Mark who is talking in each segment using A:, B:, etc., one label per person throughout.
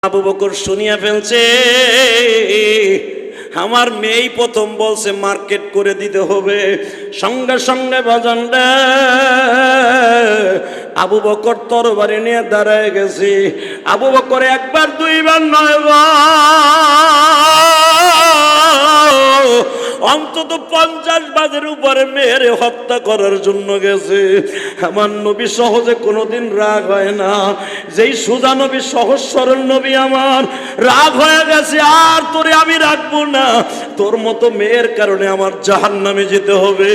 A: আবু বকর শুনিয়া ফেলছে, আমার মেয়েই প্রথম বলছে মার্কেট করে দিতে হবে। সঙ্গে সঙ্গে বাজান রে আবু বকর তরবারি নিয়ে দাঁড়ায় গেছে। আবু বকর একবার দুইবার নয় অন্তত 50 বাজের উপরে মেয়ের হত্যা করার জন্য গেছে। আমার নবী সহজে কোনোদিন রাগ হয় না। যেই সুজা নবী, সহজ সরল নবী, আমার রাগ হয়ে গেছে, আর তোরে আমি রাখবো না, তোর মতো মেয়ের কারণে আমার জাহান্নামে যেতে হবে।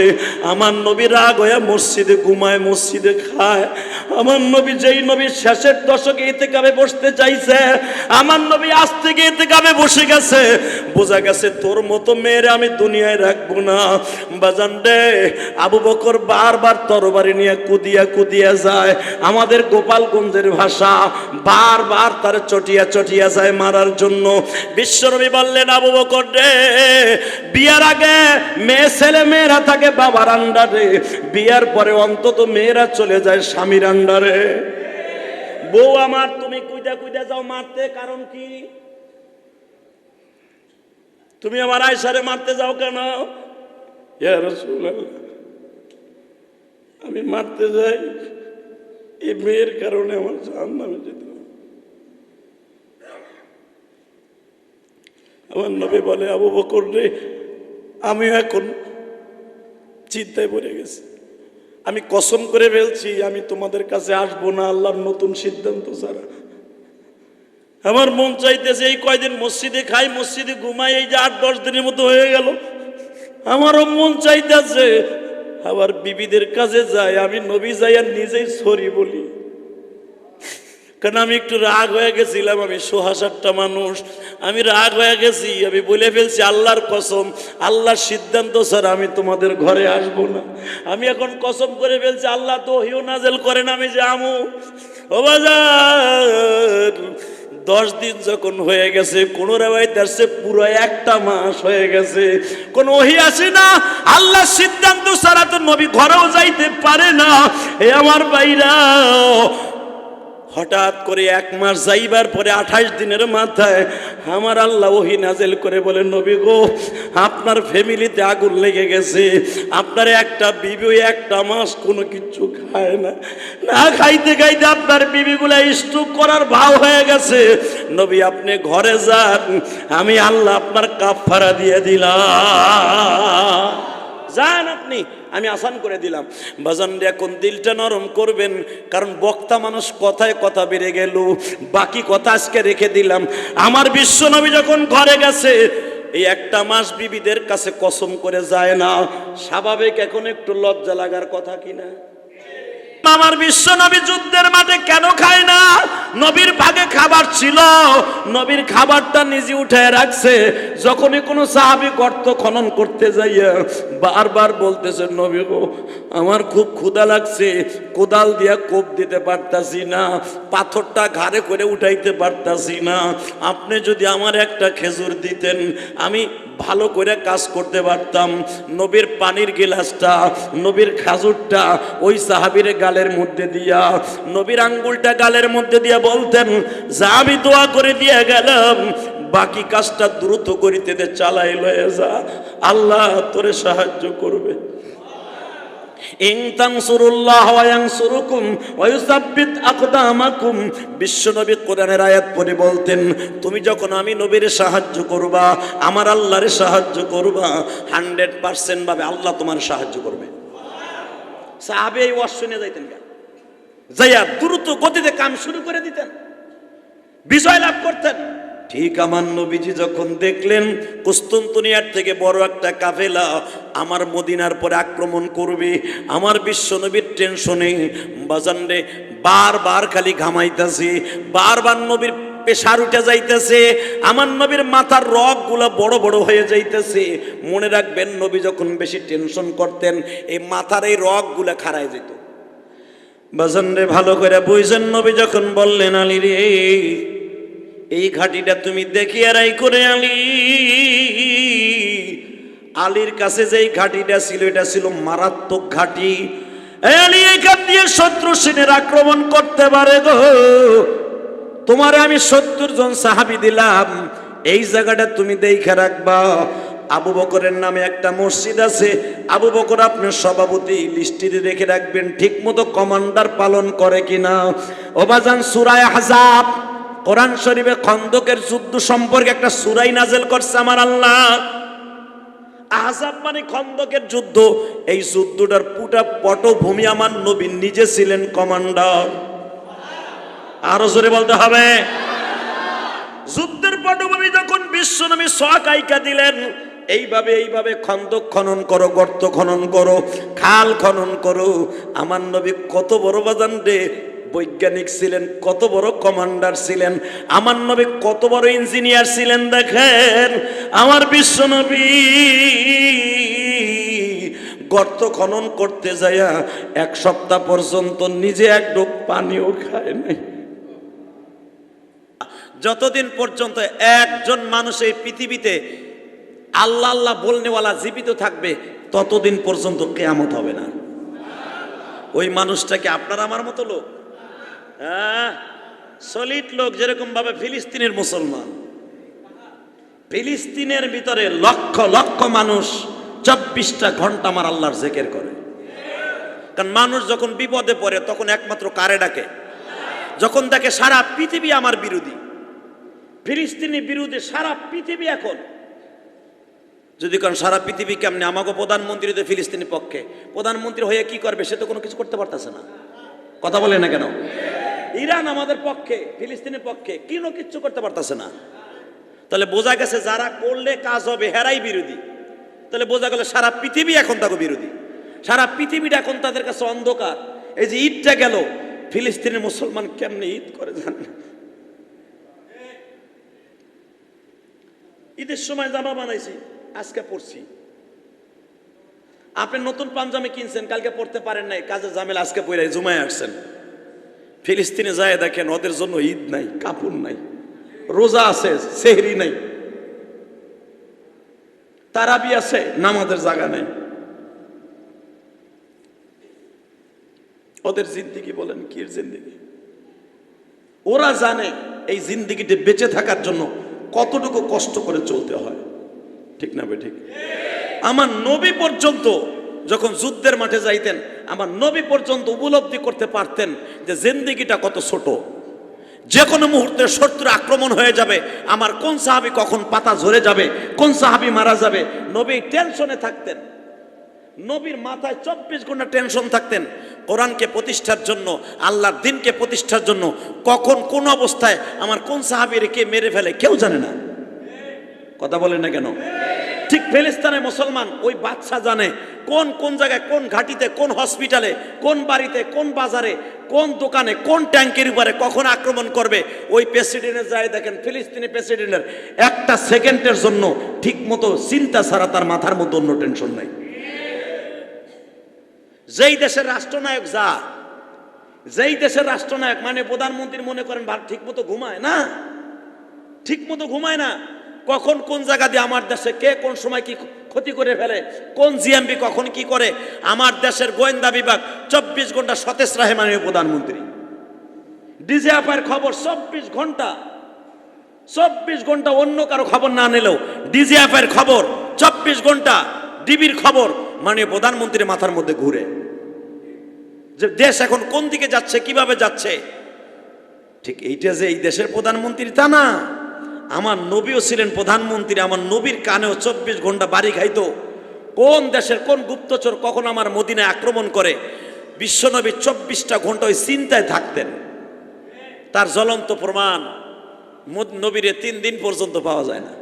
A: আমার নবী রাগ হয়ে মসজিদে ঘুমায়, মসজিদে খায়। আমার নবী, যেই নবী শেষের দশকে ইতিকাফে বসতে চাইছে, আমার নবী আজ থেকে ইতিকাফে বসে গেছে। বোঝা গেছে তোর মতো মেয়ের আমি দুনিয়ায় রাখবো না। বাজান রে আবু বকর বারবার তরবারি নিয়ে কুদিয়া কুদিয়া যায়। আমাদের গোপালগঞ্জের ভাষা, বারবার তার চটিয়া চটিয়া যায় মারার জন্য। বিশ্বনবী বললেন, আবু বকর রে, বিয়ার আগে মেয়ে ছেলে মেয়েরা থাকে বাবার আন্ডারে, বিয়ার পরে অন্তত মেয়েরা চলে যায় স্বামীর আন্ডারে। বউ আমার, তুমি কুইদা কুইদা যাও মারতে, কারণ কি? তুমি আমার আয়েশারে মারতে যাও কেন? ইয়া রাসূলুল্লাহ, আমি মারতে যাই এই মেয়ের কারণে আমার জাহান্নামে যেতে হবে। আমার নবী বলে, আবু বকর রে, আমিও এখন চিন্তায় পড়ে গেছি। আমি কসম করে ফেলছি, আমি তোমাদের কাছে আসবো না আল্লাহর নতুন সিদ্ধান্ত ছাড়া। আমার মন চাইতেছে এই কয়দিন মসজিদে খাই, মসজিদে ঘুমাই, এই যে 8-10 দিনের মতো হয়ে গেল, আমারও মন চাইতেছে আবার বিবিদের কাছে যাই, আমি নবী যাই আর নিজেই সরি বলি। কারণ আমি একটু রাগ হয়ে গেছিলাম, আমি সোহাসারটা মানুষ, আমি রাগ হয়ে গেছি, আমি বলে ফেলছি আল্লাহর কসম, আল্লাহর সিদ্ধান্ত ছাড়া আমি তোমাদের ঘরে আসবো না। আমি এখন কসম করে ফেলছি, আল্লাহ তো ওহী নাযিল করেন আমি যে আমু। ও বাজার 10 দিন যখন হয়ে গেছে, কোন রেওয়ায়েতে আসছে পুরো 1টা মাস হয়ে গেছে, কোন ওহী আসে না। আল্লাহর সিদ্ধান্ত ছাড়া তো নবী ঘরেও যাইতে পারে না। এ আমার ভাইরা, হঠাৎ করে 1 মাস যাইবার পরে 28 দিনের মাথায় আমার আল্লাহ ওহী নাযিল করে বলে, নবী গো, আপনার ফ্যামিলিতে আগুন লেগে গেছে, আপনার একটা বিবি 1টা মাস কোনো কিছু খায় না, না খাইতে খাইতে আপনার বিবিগুলা স্ট্রোক করার ভাও হয়ে গেছে। নবী আপনি ঘরে যান, আমি আল্লাহ আপনার কাফারা দিয়ে দিলাম, যান আপনি, আমি আসান করে দিলাম। বাজান এখন দিলটা নরম করবেন, কারণ বক্তা মানুষ, কথায় কথা বেড়ে গেল, বাকি কথা আজকে রেখে দিলাম। আমার বিশ্বনবী যখন ঘরে গেছে, এই 1টা মাস বিবিদের কাছে কসম করে যায় না, স্বাভাবিক এখন একটু লজ্জা লাগার কথা কিনা? আমার বিশ্বনবী যুদ্ধের মাঠে কেন খায় না? নবীর ভাগে খাবার ছিল, নবীর খাবারটা নিজে উঠায় রাখছে। যখনই কোনো সাহাবী গর্ত খনন করতে যাইয়া বারবার বলতেছে, নবী গো, আমার খুব ক্ষুধা লাগছে, কোদাল দিয়া কোপ দিতে পারতাছি না, পাথরটা ঘাড়ে করে উঠাইতে পারতাছি না, আপনি যদি আমার একটা খেজুর দিতেন আমি ভালো করে কাজ করতে পারতাম। নবীর পানির গিলাসটা, নবীর খাজুরটা ওই সাহাবীর গালের মধ্যে দিয়া, নবীর আঙ্গুলটা গালের মধ্যে দিয়া বলতেন, যা আমি দোয়া করে দিয়ে গেলাম, বাকি কাজটা দ্রুত করিতে দে, চালাই লয়ে যা, আল্লাহ তোরে সাহায্য করবে। ইন তানসুরুল্লাহ ওয়া ইয়ানসুরুকুম ওয়া ইউসাব্বিত আকদামাকুম। বিশ্বনবী কোরআনের আয়াত পড়ে বলতেন, তুমি যখন আমি নবীর সাহায্য করবা, আমার আল্লাহর সাহায্য করবা, 100% ভাবে আল্লাহ তোমার সাহায্য করবে। সাহাবী এই ওয়াজ শুনে যাইতেন, যাইয়া দ্রুত গতিতে কাম শুরু করে দিতেন, বিজয় লাভ করতেন। ঠিক আমার নবীজি যখন দেখলেন কুস্তুনতুনিয়ার থেকে বড় একটা কাফেলা আমার মদিনার পরে আক্রমণ করবে, আমার বিশ্বনবীর টেনশনে বাজান রে বারবার খালি ঘামাইতেছে, বারবার নবীর প্রেসার উঠে যাইতেছে, আমার নবীর মাথার রগগুলো বড় বড় হয়ে যাইতেছে। মনে রাখবেন, নবী যখন বেশি টেনশন করতেন, এই মাথার এই রগগুলো খাড়ায় যেত। বাজান রে ভালো করে বুঝছেন, নবী যখন বললেন, আলী রে, এই ঘাটিটা তুমি দেখিয়ে রাই করে আলী, আলীর কাছে যেই ঘাটিটা ছিল, এটা ছিল মারাত্মক ঘাটি। আলী এখান দিয়ে শত্রু সেনের আক্রমণ করতে পারে গো, তোমারে আমি 70 জন সাহাবী দিলাম, এই জায়গাটা তুমি দেখে রাখবা। আবু বকরের নামে একটা মসজিদ আছে, আবু বকর আপনার সভাপতি, লিস্টিতে রেখে রাখবেন ঠিক মতো কমান্ডার পালন করে কিনা। ও বাজান, সূরা আহজাব কোরআন শরীফে খন্দকের যুদ্ধ সম্পর্কে একটা সূরাই নাযিল করছে আমার আল্লাহ। আহজাব মানে খন্দকের যুদ্ধ। এই যুদ্ধটার পুরা পটভূমি আমার নবী নিজে ছিলেন কমান্ডার। আরো জোরে বলতে হবে। যুদ্ধের পটভূমি যখন বিশ্বনবী সকাইকা দিলেন, এইভাবে খন্দক খনন করো, গর্ত খনন করো, খাল খনন করো। আমার নবী কত বড় বাজান রে বৈজ্ঞানিক ছিলেন, কত বড় কমান্ডার ছিলেন, আমার নবী কত বড় ইঞ্জিনিয়ার ছিলেন। দেখেন আমার বিশ্বনবী গর্ত খনন করতে যায়া 1 সপ্তাহ পর্যন্ত নিজে এক ঢোক পানিও খায় নাই। যতদিন পর্যন্ত একজন মানুষ এই পৃথিবীতে আল্লাহ আল্লাহ বলনেওয়ালা জীবিত থাকবে, ততদিন পর্যন্ত কিয়ামত হবে না। ওই মানুষটাকে আপনার আমার মতো লোক, হ্যাঁ, সলিড লোক, যেরকম ভাবে ফিলিস্তিনের মুসলমান। ফিলিস্তিনের ভিতরে লক্ষ লক্ষ মানুষ 24টা ঘন্টা আমার আল্লাহর জিকির করে। কারণ মানুষ যখন বিপদে পড়ে তখন একমাত্র কারে ডাকে? যখন দেখে সারা পৃথিবী আমার বিরোধী, ফিলিস্তিনি বিরুদ্ধে সারা পৃথিবী। এখন যদি কারণ সারা পৃথিবী কেমনে, আমাকে প্রধানমন্ত্রী তো ফিলিস্তিনি পক্ষে, প্রধানমন্ত্রী হয়ে কি করবে? সে তো কোনো কিছু করতে পারতেছে না। কথা বলে না কেন? ইরান আমাদের পক্ষে, ফিলিস্তিনের পক্ষে, কিচ্ছু করতে পারতেছে না। তাহলে বোঝা গেছে যারা করলে কাজ হবে হেরাই বিরোধী। তাহলে বোঝা গেল সারা পৃথিবী এখন তাকে বিরোধী, সারা পৃথিবীটা এখন তাদের কাছে অন্ধকার। এই যে ঈদটা গেল, ফিলিস্তিনের মুসলমান কেমনে ঈদ করে জান না। ঈদের সময় জামা বানাইছি, আজকে পড়ছি। আপনি নতুন পাঞ্জাবি কিনছেন, কালকে পড়তে পারেন নাই, কাজের ঝামেলা, আজকে পড়ে জুমায় আসছেন। ফিলিস্তিনে যায় দেখেন ওদের জন্য ঈদ নাই, কাপড় নাই, রোজা আছে, সেহরি নাই, তারাবি আছে, নামাজের জায়গা নাই। ওদের জিন্দিগি বলেন কি জিন্দিগি? ওরা জানে এই জিন্দিগিতে বেঁচে থাকার জন্য কতটুকু কষ্ট করে চলতে হয়, ঠিক না বে ঠিক? আমার নবী পর্যন্ত যখন যুদ্ধের মাঠে যাইতেন, আমার নবী পর্যন্ত উপলব্ধি করতে পারতেন যে জিন্দিগিটা কত ছোট। যে কোনো মুহূর্তে শত্রু আক্রমণ হয়ে যাবে, আমার কোন সাহাবী কখন পাতা ঝরে যাবে, কোন সাহাবী মারা যাবে। নবী টেনশনে থাকতেন, নবীর মাথায় 24 ঘন্টা টেনশন থাকতেন। কোরআনকে প্রতিষ্ঠার জন্য, আল্লাহর দ্বীনকে প্রতিষ্ঠার জন্য কখন কোন অবস্থায় আমার কোন সাহাবীরে কে মেরে ফেলে কেউ জানে না। কথা বলেন না কেন? ঠিক ফিলিস্তিনের মুসলমান ওই বাদশা জানে কোন কোন জায়গায়, কোন ঘাটিতে, কোন হসপিটালে, কোন বাড়িতে, কোন বাজারে, কোন দোকানে, কোন ট্যাঙ্কের উপরে কখন আক্রমণ করবে। ওই প্রেসিডেন্টের যায় দেখেন, ফিলিস্তিনি প্রেসিডেন্টের একটা সেকেন্ডের জন্য ঠিক মতো চিন্তা ছাড়া তার মাথার মধ্যে অন্য টেনশন নাই। যেই দেশের রাষ্ট্রনায়ক যেই দেশের রাষ্ট্রনায়ক মানে প্রধানমন্ত্রী মনে করেন ঠিক মতো ঘুমায় না, ঠিক মতো ঘুমায় না। কখন কোন জায়গা দিয়ে আমার দেশে কে কোন সময় কি ক্ষতি করে ফেলে, কোন জিএমবি কখন কি করে। আমার দেশের গোয়েন্দা বিভাগ 24 ঘন্টা সতেজ রাহে মাননীয় প্রধানমন্ত্রী। ডিজিএফআইয়ের খবর 24 ঘন্টা অন্য কারো খবর না নিলেও ডিজিএফআইয়ের খবর 24 ঘন্টা, ডিবির খবর মাননীয় প্রধানমন্ত্রীর মাথার মধ্যে ঘুরে, যে দেশ এখন কোন দিকে যাচ্ছে, কিভাবে যাচ্ছে। ঠিক এইটা যে এই দেশের প্রধানমন্ত্রী তা না, আমার নবীও ছিলেন প্রধানমন্ত্রী। আমার নবীর কানেও 24 ঘন্টা বাড়ি খাইতো কোন দেশের কোন গুপ্তচর কখন আমার মদিনায় আক্রমণ করে। বিশ্বনবী 24টা ঘন্টা ওই চিন্তায় থাকতেন। তার জ্বলন্ত প্রমাণ নবীরে 3 দিন পর্যন্ত পাওয়া যায় না,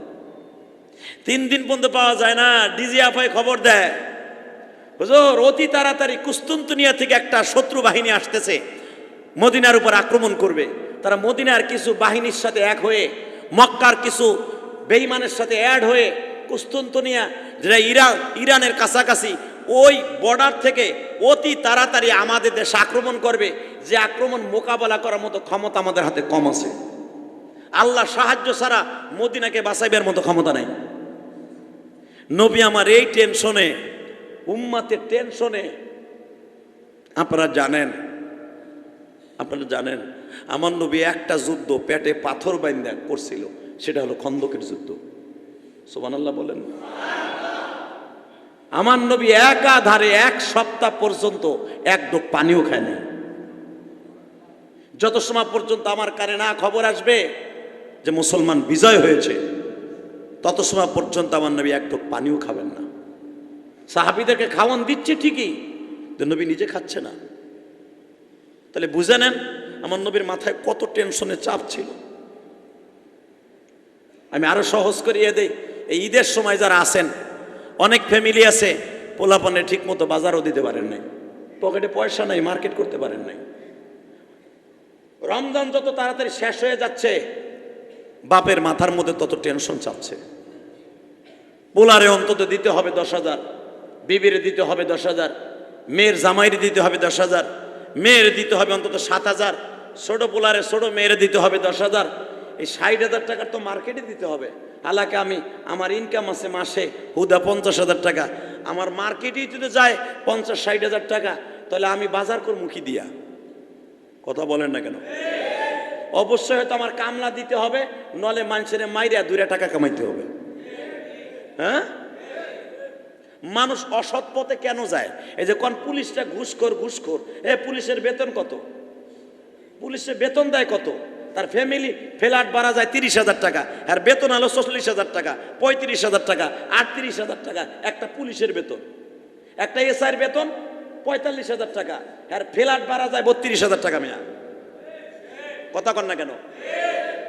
A: 3 দিন পর্যন্ত পাওয়া যায় না। ডিজিএফআই খবর দেয়, হুজুর অতি তাড়াতাড়ি কুস্তুনতুনিয়া থেকে একটা শত্রু বাহিনী আসতেছে, মদিনার উপর আক্রমণ করবে। তারা মদিনার কিছু বাহিনীর সাথে এক হয়ে, মক্কার কিছু বেঈমানের সাথে অ্যাড হয়ে কুস্তুনতুনিয়া, যেটা ইরানের কাছাকাছি, ওই বর্ডার থেকে অতি তাড়াতাড়ি আমাদের দেশে আক্রমণ করবে। যে আক্রমণ মোকাবেলা করার মতো ক্ষমতা আমাদের হাতে কম আছে। আল্লাহ সাহায্য ছাড়া মদিনাকে বাঁচাইবার মতো ক্ষমতা নাই। নবী আমার এই টেনশনে, উম্মাতের টেনশনে, আপনারা জানেন আপনারা জানেন আমার নবী একটা যুদ্ধ পেটে পাথর বাইন্দা করছিল, সেটা হলো খন্দকের যুদ্ধ। সুবহানাল্লাহ বলেন। আমার নবী একাধারে 1 সপ্তাহ পর্যন্ত এক ঢোক পানিও খায় না। যত সময় পর্যন্ত আমার কানে না খবর আসবে যে মুসলমান বিজয় হয়েছে, তত সময় পর্যন্ত আমার নবী এক ঢোক পানিও খাবেন না। সাহাবীদেরকে খাওয়ান দিচ্ছে ঠিকই, কিন্তু নবী নিজে খাচ্ছে না। তাহলে বুঝে নেন আমার নবীর মাথায় কত টেনশনের চাপ ছিল। আমি আরো সহজ করিয়ে দেই, এই ঈদের সময় যারা আছেন, অনেক ফ্যামিলি আছে পোলাপানে ঠিক মতো বাজারও দিতে পারেন নাই, পকেটে পয়সা নাই, মার্কেট করতে পারেন নাই। রমজান যত তাড়াতাড়ি শেষ হয়ে যাচ্ছে, বাপের মাথার মধ্যে তত টেনশন চাপছে। পোলারে অন্তত দিতে হবে 10,000, বিবিরে দিতে হবে 10,000, মেয়ের জামাইরে দিতে হবে 10,000, মেয়ের দিতে হবে অন্তত 7,000, ছোট পোলারে ছোট মেয়েরে দিতে হবে 10,000। এই 60,000 টাকার তো মার্কেটে দিতে হবে। হালাকে আমার ইনকাম আছে মাসে হুদা 50,000 টাকা, আমার মার্কেটেই যদি যায় 50-60,000 টাকা, তাহলে আমি বাজার করবো কি দিয়া? কথা বলেন না কেন? অবশ্যই হয়তো আমার কামলা দিতে হবে, নলে মানুষের মাইরা 2 টাকা কামাইতে হবে। হ্যাঁ, মানুষ অসৎ পথে কেন যায়? এই যে কোন পুলিশটা ঘুষখোর, পুলিশের বেতন কত? পুলিশের বেতন দেয় কত? তার ফ্যামিলি ফ্ল্যাট ভাড়া যায় 30,000 টাকা, আর বেতন হলো 44,000 টাকা, 35,000 টাকা, 38,000 টাকা একটা পুলিশের বেতন। একটা এসআইয়ের বেতন 45,000 টাকা, আর ফ্ল্যাট ভাড়া যায় 32,000 টাকা। মেয়া কথা কন না কেন?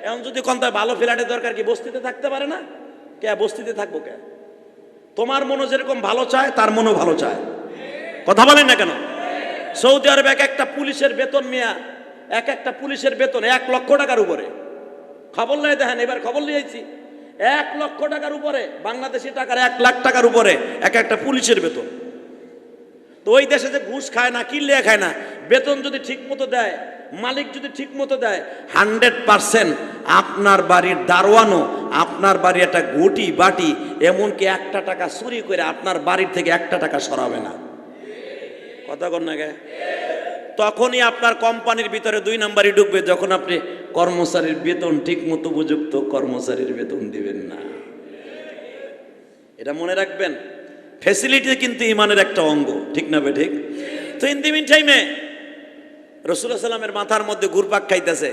A: এখন যদি কোন ভালো ফ্ল্যাটের দরকার, কি বস্তিতে থাকতে পারে না? কে বস্তিতে থাকবো কে? তোমার মনও যেরকম ভালো চায়, তার মনও ভালো চায়। কথা বলেন না কেন? সৌদি আরবে একটা পুলিশের বেতন মিয়া, একটা পুলিশের বেতন 1 লক্ষ টাকার উপরে। খবর নিয়ে দেখেন, এবার খবর নিয়েছি 1 লক্ষ টাকার উপরে, বাংলাদেশি টাকার 1 লাখ টাকার উপরে একটা পুলিশের বেতন। তো ওই দেশে যে ঘুষ খায় না, কিনলে খায় না, বেতন যদি ঠিক মতো দেয়, মালিক যদি ঠিক মতো দেয়, 100% আপনার বাড়ির দারোয়ানও আপনার বাড়ি একটা গুটি বাটি, এমনকি 1 টাকা চুরি করে আপনার বাড়ির থেকে 1 টাকা সরাবে না। কথা কন না গে? তখনই আপনার কোম্পানির ভিতরে 2 নাম্বারই ঢুকবে, যখন আপনি কর্মচারীর বেতন ঠিক মতো উপযুক্ত কর্মচারীর বেতন দিবেন না। এটা মনে রাখবেন। ফ্যাসিলিটি কিন্তু ইমানের একটা অঙ্গ, ঠিক না? ঠিক। তো ইন দি মিন টাইমে রাসূলুল্লাহ সাল্লামের মাথার মধ্যে ঘুরপাক খাইতেছে,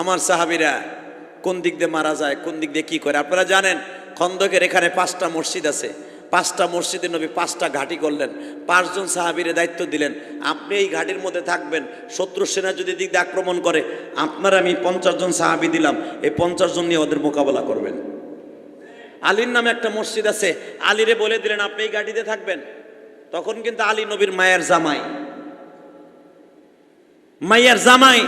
A: আমার সাহাবীরা কোন দিক দিয়ে মারা যায়, কোন দিক দিয়ে কি করে। আপনারা জানেন খন্দকের এখানে 5টা মসজিদ আছে, 5টা মসজিদে নবী 5টা ঘাঁটি করলেন, 5 জন সাহাবীরে দায়িত্ব দিলেন, আপনি এই ঘাটির মধ্যে থাকবেন, শত্রু সেনা যদি দিক দিয়ে আক্রমণ করে, আপনার আমি 50 জন সাহাবী দিলাম, এই 50 জন নিয়ে ওদের মোকাবেলা করবেন। আলীর নামে একটা মসজিদ আছে, আলীরে বলে দিলেন আপনি এই ঘাটিতে থাকবেন। তখন কিন্তু আলী নবীর মায়ের জামাই, মায়ের জামাই।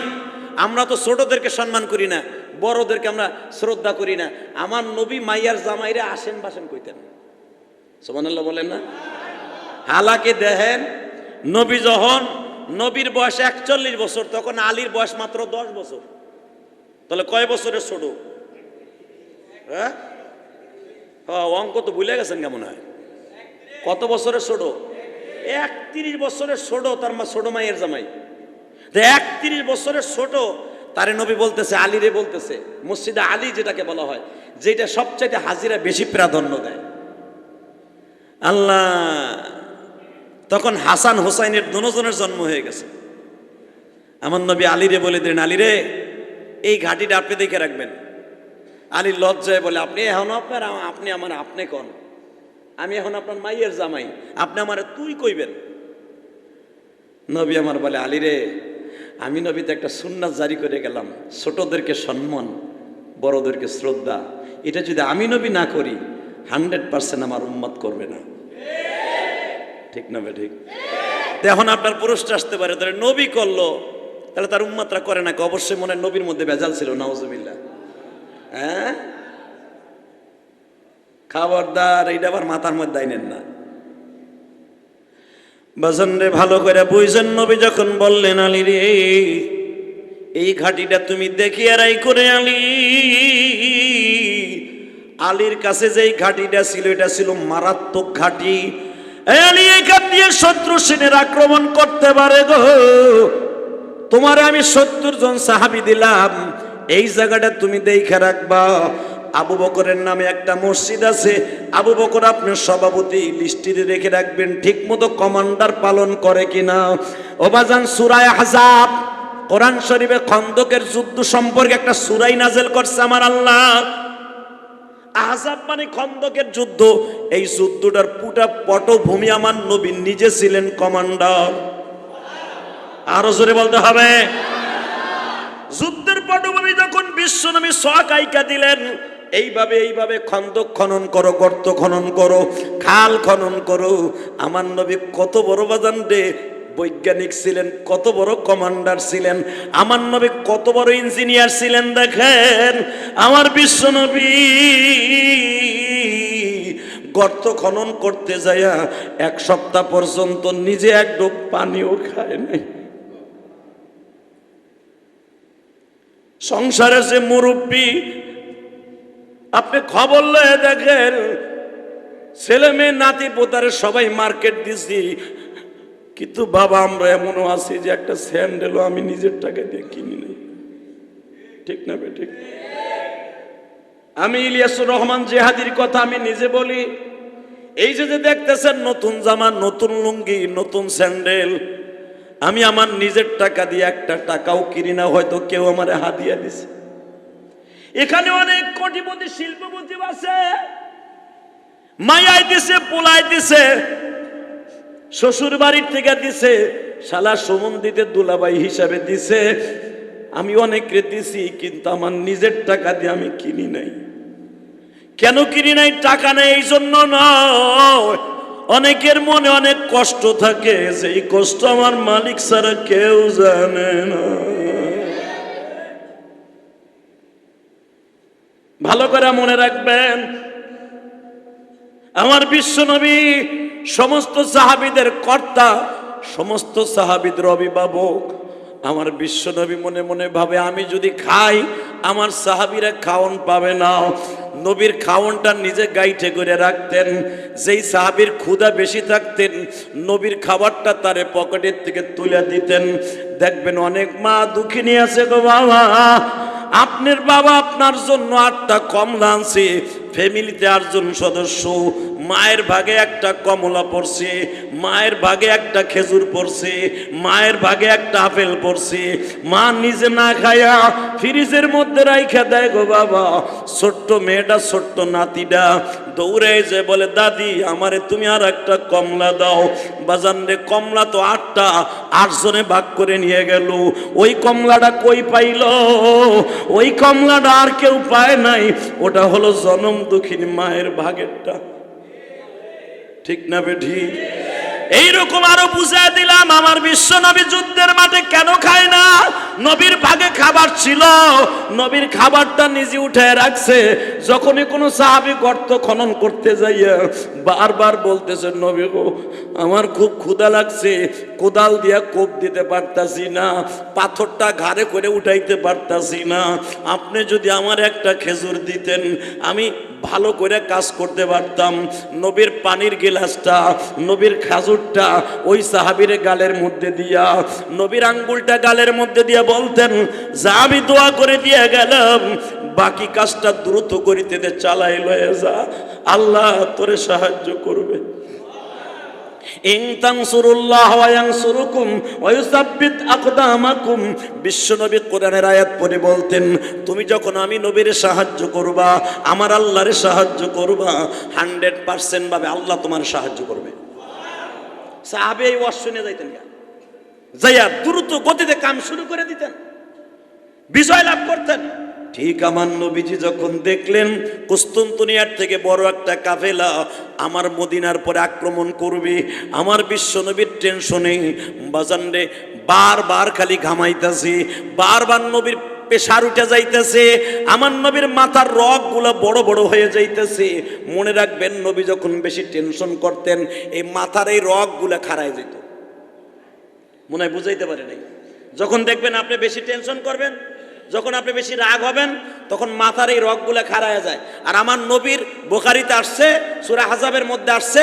A: আমরা তো ছোটদেরকে সম্মান করি না, বড়দেরকে আমরা শ্রদ্ধা করি না। আমার নবী মাইয়ার জামাইরে আসেন বাসেন কইতেন। সুবহানাল্লাহ বলেন না? হালাকে দেখেন, নবী যখন নবীর বয়স 41 বছর, তখন আলীর বয়স মাত্র 10 বছর। তাহলে কয় বছরের ছোট? হ্যাঁ, অঙ্ক তো ভুলে গেছেন কেমন হয়? কত বছরের ছোট? 31 বছরের ছোট, তার মা ছোট মাইয়ের জামাই। 31 বছরের ছোট তারে নবী বলতেছে, আলীরে বলতেছে, মসজিদে আলী যেটাকে বলা হয়, যেটা সবচাইতে হাজিরা বেশি প্রাধান্য দেয়। আল্লাহ, তখন হাসান হোসাইনের দুজনের জন্ম হয়ে গেছে। আমার নবী আলীরে বলে দিলেন, আলীরে এই ঘাটিটা আপনি দেখে রাখবেন। আলী লজ্জায় বলে, আপনি এখন আপনি আমার আপনি কন, আমি এখন আপনার মাইয়ের জামাই, আপনি আমার তুই কইবেন। নবী আমার বলে, আলীরে আমি নবীতে একটা সুন্নাত জারি করে গেলাম, ছোটদেরকে সম্মান, বড়দেরকে শ্রদ্ধা। এটা যদি আমি নবী না করি, 100% আমার উম্মত করবে না। ঠিক না? ঠিক। এখন আপনার প্রশ্ন আসতে পারে, তাহলে নবী করলো, তাহলে তার উম্মতরা করে না? অবশ্যই মনে হয় নবীর মধ্যে ভেজাল ছিল, নাউজুবিল্লাহ। হ্যাঁ, খবরদার, এইটা আবার মাথার মধ্যে আইনেন না। বাজান রে, ভালো করে বুঝছেন, নবী যখন বললেন, আলী রে এই ঘাটিটা তুমি দেখিয়ে রাই করে, আলী আলীর কাছে যেই ঘাটিটা ছিল, এটা ছিল মারাত্মক ঘাটি। আলী এখান দিয়ে শত্রু সেনের আক্রমণ করতে পারে গো, তোমারে আমি 70 জন সাহাবী দিলাম, এই জায়গাটা তুমি দেখে রাখবা। আবু বকরের নামে একটা মসজিদ আছে, আবু বকর আপনার সভাপতি, লিস্টিতে রেখে রাখবেন ঠিক মতো কমান্ডার পালন করে কিনা। ও বাজান, সূরা আহজাব কোরআন শরীফে খন্দকের যুদ্ধ সম্পর্কে একটা সূরাই নাযিল করছে আমার আল্লাহ। আহজাব মানে খন্দকের যুদ্ধ। এই যুদ্ধটার পুরো পটভূমি আমার নবী নিজে ছিলেন কমান্ডার। আরো জোরে বলতে হবে। যুদ্ধের পটভূমি যখন বিশ্বনবী সকাইকা দিলেন, এইভাবে খন্দক খনন করো, গর্ত খনন করো, খাল খনন করো। আমার নবী কত বড় বাজান রে বৈজ্ঞানিক ছিলেন, কত বড় কমান্ডার ছিলেন, আমার নবী কত বড় ইঞ্জিনিয়ার ছিলেন। দেখেন আমার বিশ্বনবী গর্ত খনন করতে যায়া 1 সপ্তাহ পর্যন্ত নিজে এক ডোব পানিও খায় নাই। সংসারে যে মুরব্বী, আপনি খবর লয়ে দেখেন ছেলে মেয়ে নাতি পোতারে সবাই মার্কেট দিছি, কিন্তু বাবা আমরা এমনও আছি যে একটা স্যান্ডেলও আমি নিজের টাকা দিয়ে কিনি নাই। ঠিক না ঠিক? আমি ইলিয়াসুর রহমান জেহাদির কথা আমি নিজে বলি। এই যে দেখতেছেন নতুন জামা, নতুন লুঙ্গি, নতুন স্যান্ডেল, আমি আমার নিজের টাকা দিয়ে একটা টাকাও কিনি না, হয়তো কেউ আমারে হাদিয়া দিছে। এখানে অনেক কোটিপতি শিল্পপতি আছে, মায়াই দিছে, পোলাই দিছে, শ্বশুর বাড়ির থেকে দিছে, শালা সম্বন্ধিতে দুলাভাই হিসাবে দিছে। আমি অনেককে দিছি, কিন্তু আমার নিজের টাকা দিয়ে আমি কিনি নাই। কেন কিনি নাই? টাকা নেই এই জন্য নয়। অনেকের মনে অনেক কষ্ট থাকে, সেই কষ্ট আমার মালিক ছাড়া কেউ জানে না। ভালো করে মনে রাখবেন, আমার বিশ্বনবী সমস্ত সাহাবীদের কর্তা, সমস্ত সাহাবীদের অভিভাবক। আমার বিশ্বনবী মনে মনে ভাবে, আমি যদি খাই আমার সাহাবীরা খাওন পাবে না। নবীর খাওনটা নিজে গাইঠে করে রাখতেন। যেই সাহাবীর ক্ষুধা বেশি থাকতেন, নবীর খাবারটা তারে পকেটের থেকে তুলে দিতেন। দেখবেন অনেক মা দুঃখিনী আছে, গো বাবা আপনার বাবা আপনার জন্য 8টা কমলা আনছে, ফ্যামিলিতে 8 জন সদস্য, মায়ের ভাগে একটা কমলা পড়ছে, মায়ের ভাগে একটা খেজুর পড়ছে, মায়ের ভাগে একটা আপেল পড়ছে। মা নিজে না খায়া ফ্রিজের মধ্যে রাইখা দেয় গো বাবা। ছোট্ট মেয়েটা, ছোট্ট নাতিটা দৌড়ে যে বলে, দাদি আমারে তুমি আর একটা কমলা দাও। বাজান রে, কমলা তো 8টা, 8 জনে ভাগ করে নিয়ে গেল। ওই কমলাটা কই পাইল? ওই কমলাটা আর কেউ পায় নাই, ওটা হলো জনম দুঃখিনী মায়ের ভাগেরটা। ঠিক না বেঠি? এইরকম আরো বুঝাই দিলাম, আমার বিশ্ব নবী যুদ্ধের মাঠে কেন খায় না? নবীর ভাগে খাবার ছিল, নবীর খাবারটা নিজে উঠে রাখছে। যখনই কোনো সাহাবী গর্ত খনন করতে যাইয়া বারবার বলতেছে, নবী গো আমার খুব ক্ষুধা লাগছে, কোদাল দিয়া কোপ দিতে পারতাছি না, পাথরটা ঘাড়ে করে উঠাইতে পারতাছি না, আপনি যদি আমার একটা খেজুর দিতেন আমি ভালো করে কাজ করতে পারতাম। নবীর পানির গিলাসটা, নবীর খাজুরটা ওই সাহাবীর গালের মধ্যে দিয়া, নবীর আঙ্গুলটা গালের মধ্যে দিয়া বলতেন, যা আমি দোয়া করে দিয়ে গেলাম, বাকি কাজটা দ্রুত করিতে দে, চালাই লয়ে যা, আল্লাহ তোরে সাহায্য করবে। ইন তানসুরুল্লাহ ওয়া ইয়ানসুরুকুম ওয়া ইউসাব্বিত আকদামাকুম। বিশ্বনবী কোরআনের আয়াত পড়ে বলতেন, তুমি যখন আমি নবীর সাহায্য করবা, আমার আল্লাহর সাহায্য করবা, 100% ভাবে আল্লাহ তোমার সাহায্য করবে। সাহাবী এই ওয়াজ শুনে যাইতেন, যাইয়া দ্রুত গতিতে কাম শুরু করে দিতেন, বিজয় লাভ করতেন। ঠিক আমার নবীজি যখন দেখলেন কুস্তুনতুনিয়ার থেকে বড় একটা কাফেলা আমার মদিনার পরে আক্রমণ করবে, আমার বিশ্ব নবীর টেনশনে বাজান রে বারবার খালি ঘামাইতেছে, বারবার নবীর প্রেসার উঠে যাইতেছে, আমার নবীর মাথার রগগুলো বড় বড় হয়ে যাইতেছে। মনে রাখবেন, নবী যখন বেশি টেনশন করতেন এই মাথার এই রগগুলো খাড়ায় যেত। মনে হয় বুঝাইতে পারে নাই। যখন দেখবেন আপনি বেশি টেনশন করবেন, যখন আপনি বেশি রাগ হবেন, তখন মাথার এই রগগুলো খাড়ায় যায়। আর আমার নবীর বুখারীতে আসছে, সূরা আহজাবের মধ্যে আসছে,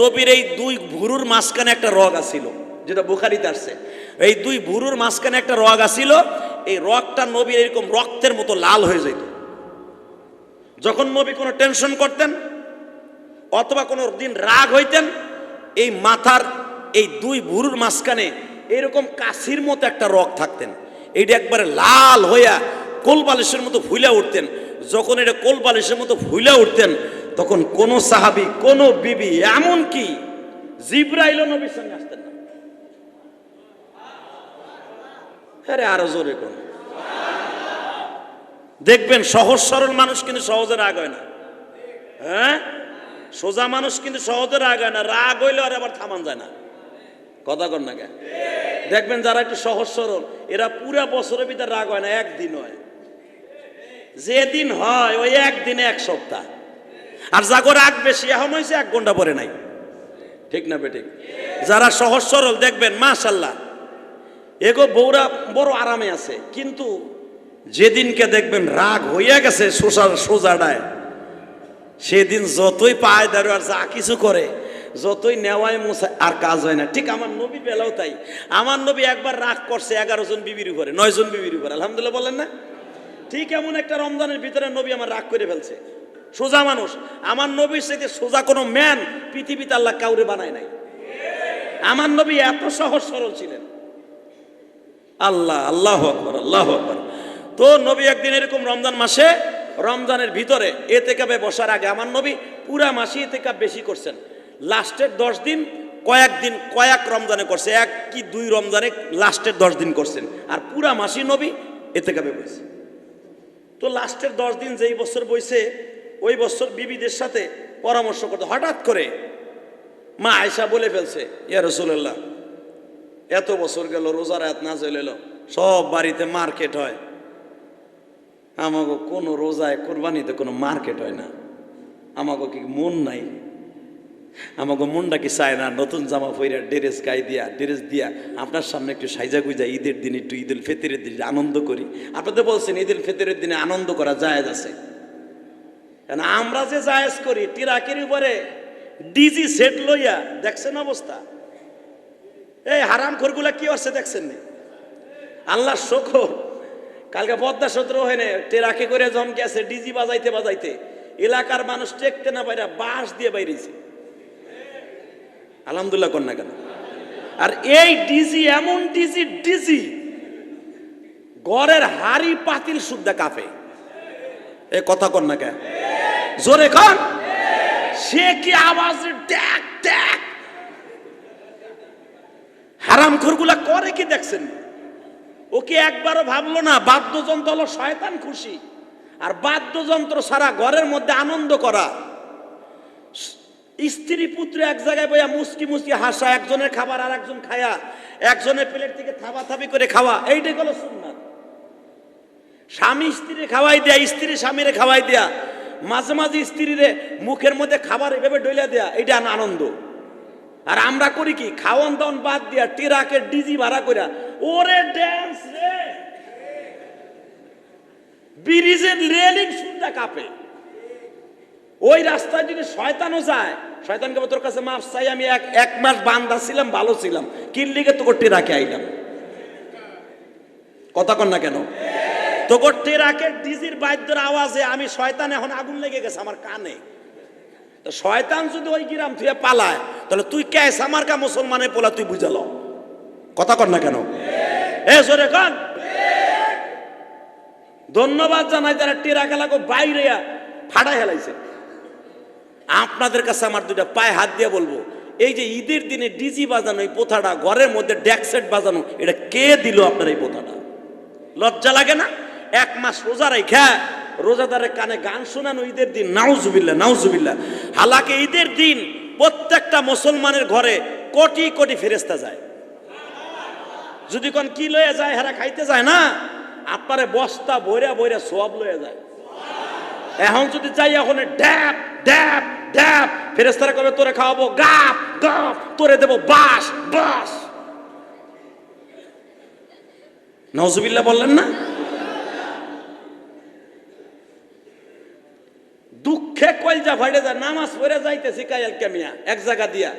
A: নবীর এই 2 ভুরুর মাঝখানে একটা রগ আছিল, যেটা বুখারীতে আসছে। এই দুই ভুরুর মাঝখানে একটা রগ আছিল, এই রগটা নবীর এরকম রক্তের মতো লাল হয়ে যেত। যখন নবী কোনো টেনশন করতেন অথবা কোনো দিন রাগ হইতেন, এই মাথার এই দুই ভুরুর মাঝখানে এরকম কাশির মতো একটা রগ থাকতেন, এইটা একবারে লাল হইয়া কোলবালিশের মতো ফুইলা উঠতেন। যখন এটা কোলবালিশের মতো ফুইলা উঠতেন তখন কোন সাহাবী, কোন বিবি, এমন কি জিবরাইল নবীর সঙ্গে আসতেন না। আরে আরো জোরে কোন দেখবেন, সহজ সরল মানুষ কিন্তু সহজে রাগ হয় না। হ্যাঁ, সোজা মানুষ কিন্তু সহজে রাগ হয় না, রাগ হইলে আর আবার থামান যায় না। কথা কর না কেন? দেখবেন যারা একটু সহজ সরল এরা পুরা বছরের ভিতরে রাগ হয় না, একদিন হয়। যেদিন হয় ওই একদিনে এক সপ্তাহ। আর যাগো রাগ বেশি এখন হয়েছে 1 ঘন্টা পরে নাই। ঠিক না বেঠিক? যারা সহজ সরল দেখবেন মাশাআল্লাহ এগো বউরা বড় আরামে আছে, কিন্তু যেদিনকে দেখবেন রাগ হইয়া গেছে সোজাডায়, সেদিন যতই পায় দাঁড়ো আর যা কিছু করে, যতই নেওয়ায় মোছায়, আর কাজ হয় না। ঠিক আমার নবী বেলাও তাই। আমার নবী একবার রাগ করছে 11 জন বিবির উপরে, 9 জন বিবির উপরে। আলহামদুলিল্লাহ বলেন না? ঠিক এমন একটা রমজানের ভিতরে নবী আমার রাগ করে ফেলছে। সোজা মানুষ, আমার নবীর সাথে সোজা কোনো ম্যান পৃথিবীতে আল্লাহ কাউরে বানায় নাই। আমার নবী এত সহজ সরল ছিলেন। আল্লাহ, আল্লাহু আকবার, আল্লাহু আকবার। তো নবী একদিন এরকম রমজান মাসে, রমজানের ভিতরে এতেকাবে বসার আগে আমার নবী পুরা মাসে এতেকাব বেশি করছেন। লাস্টের 10 দিন কয়েক রমজানে করছে, 1 কি 2 রমজানে লাস্টের 10 দিন করছেন, আর পুরা মাসি নবী এতেকাবে বসে। তো লাস্টের 10 দিন যেই বছর বইছে, ওই বছর বিবিদের সাথে পরামর্শ করতে হঠাৎ করে মা আয়েশা বলে ফেলছে, ইয়া রাসূলুল্লাহ, এত বছর গেল রোজার রাত নাযিল হলো, সব বাড়িতে মার্কেট হয়, আমাকে কোনো রোজায় কোরবানিতে কোনো মার্কেট হয় না। আমাকে কি মন নাই? আমাকে মনটা কি চায় না নতুন জামা পইরা ড্রেস দিয়া আপনার সামনে একটু সাইজা গুইজা ঈদের দিন, একটু ঈদুল ফিতরের দিন আনন্দ করি? আপনাদের বলছেন ঈদুল ফিতরের দিনে আনন্দ করা জায়েজ আছে, কারণ আমরা যে জায়েজ করি টিরাকের উপরে ডিজি সেট লইয়া, দেখছেন অবস্থা? এই হারাম খোরগুলা কি হচ্ছে দেখছেন নি? আল্লাহ শকর, কালকে পদ্মা সত্র হয় না, টেরাকে করে যখন গেছে ডিজি বাজাইতে বাজাইতে এলাকার মানুষ টেকতে না পাইরা বাঁশ দিয়ে বাইরেছে। আলহামদুলিল্লাহ কন্যা কেন? আর এই ডিজি এমন ডিজি ঘরের হাড়ি পাতিল সুদ্ধা কাঁপে। এ কথা কন্যা কেন? জোরে কন। সে কি আওয়াজ, ট্যাক ট্যাক। হারাম খোরগুলা করে কি দেখছেন? ওকে একবারও ভাবলো না বাদ্যযন্ত্র হলো শয়তান খুশি, আর বাদ্যযন্ত্র সারা ঘরের মধ্যে আনন্দ করা। স্ত্রী পুত্র এক জায়গায় বইয়া মুসকি মুসকি হাসা, একজনের খাবার আর একজন খায়া, একজনের প্লেট থেকে থাবাথাবি করে খাওয়া, এইটাই হলো সুন্নাত। স্বামী স্ত্রীরে খাওয়াই দেয়া, স্ত্রী স্বামীরে খাওয়াই দেয়া, মাঝে মাঝে স্ত্রীরে মুখের মধ্যে খাবার এভাবে ডইলা দেয়া, এইটা আনন্দ। আর আমরা করি কি, খাওয়ান দাওয়ান বাদ দিয়া টিরাকের ডিজি ভাড়া কইরা ওরে ড্যান্স রে, ব্রিজের রেলিং সুদ্ধা কাঁপে। ওই রাস্তায় যদি শয়তানও যায়, শয়তানকে তোর কাছে মাফ চাই, আমি এক মাস বান্দা ছিলাম, ভালো ছিলাম, কিল্লিকে তোকে টিরাকে আইলাম। কথা কন না কেন? তোকে টিরাকের ডিজির বাদ্যের আওয়াজে আমি শয়তান এখন আগুন লেগে গেছে আমার কানে। তো শয়তান যদি ওই গ্রাম থেকে পালায়, তাহলে তুই কে আমার কা মুসলমানের পোলা, তুই বুঝালো। কথা কর না কেন? এ জোরে কন। ধন্যবাদ জানাই যারা টেরা খেলাকে বাইরে ফাটাই হেলাইছে। আপনাদের কাছে আমার 2টা পায়ে হাত দিয়ে বলবো, এই যে ঈদের দিনে ডিজি বাজানো, এই প্রথাটা, ঘরের মধ্যে ডেক সেট বাজানো, এটা কে দিল আপনার এই প্রথাটা? লজ্জা লাগে না? 1 মাস রোজা রাখা রোজাদারের কানে গান শোনানো ঈদের দিন, নাউজুবিল্লাহ নাউজুবিল্লাহ। হালাকে ঈদের দিন প্রত্যেকটা মুসলমানের ঘরে কোটি কোটি ফেরেশতা যায়। যদি কোন কি লয়ে যায়, হেরা খাইতে যায় না, আপনারে বস্তা বইরা বইরা সওয়াব লয়ে যায়। এখন যদি চাই, এখন ড্যাপ ড্যাপ ড্যাপ, ফেরেশতারা কবে তোরে খাওয়াবো গাপ গাপ, তোরে দেবো বাস বাস। নাউজুবিল্লাহ বললেন না? দুঃখে কলজা ফাইড়ে যায়, নামাজ পড়ে যাইতেছি কায়াল কেমিয়া এক জায়গা দিয়া,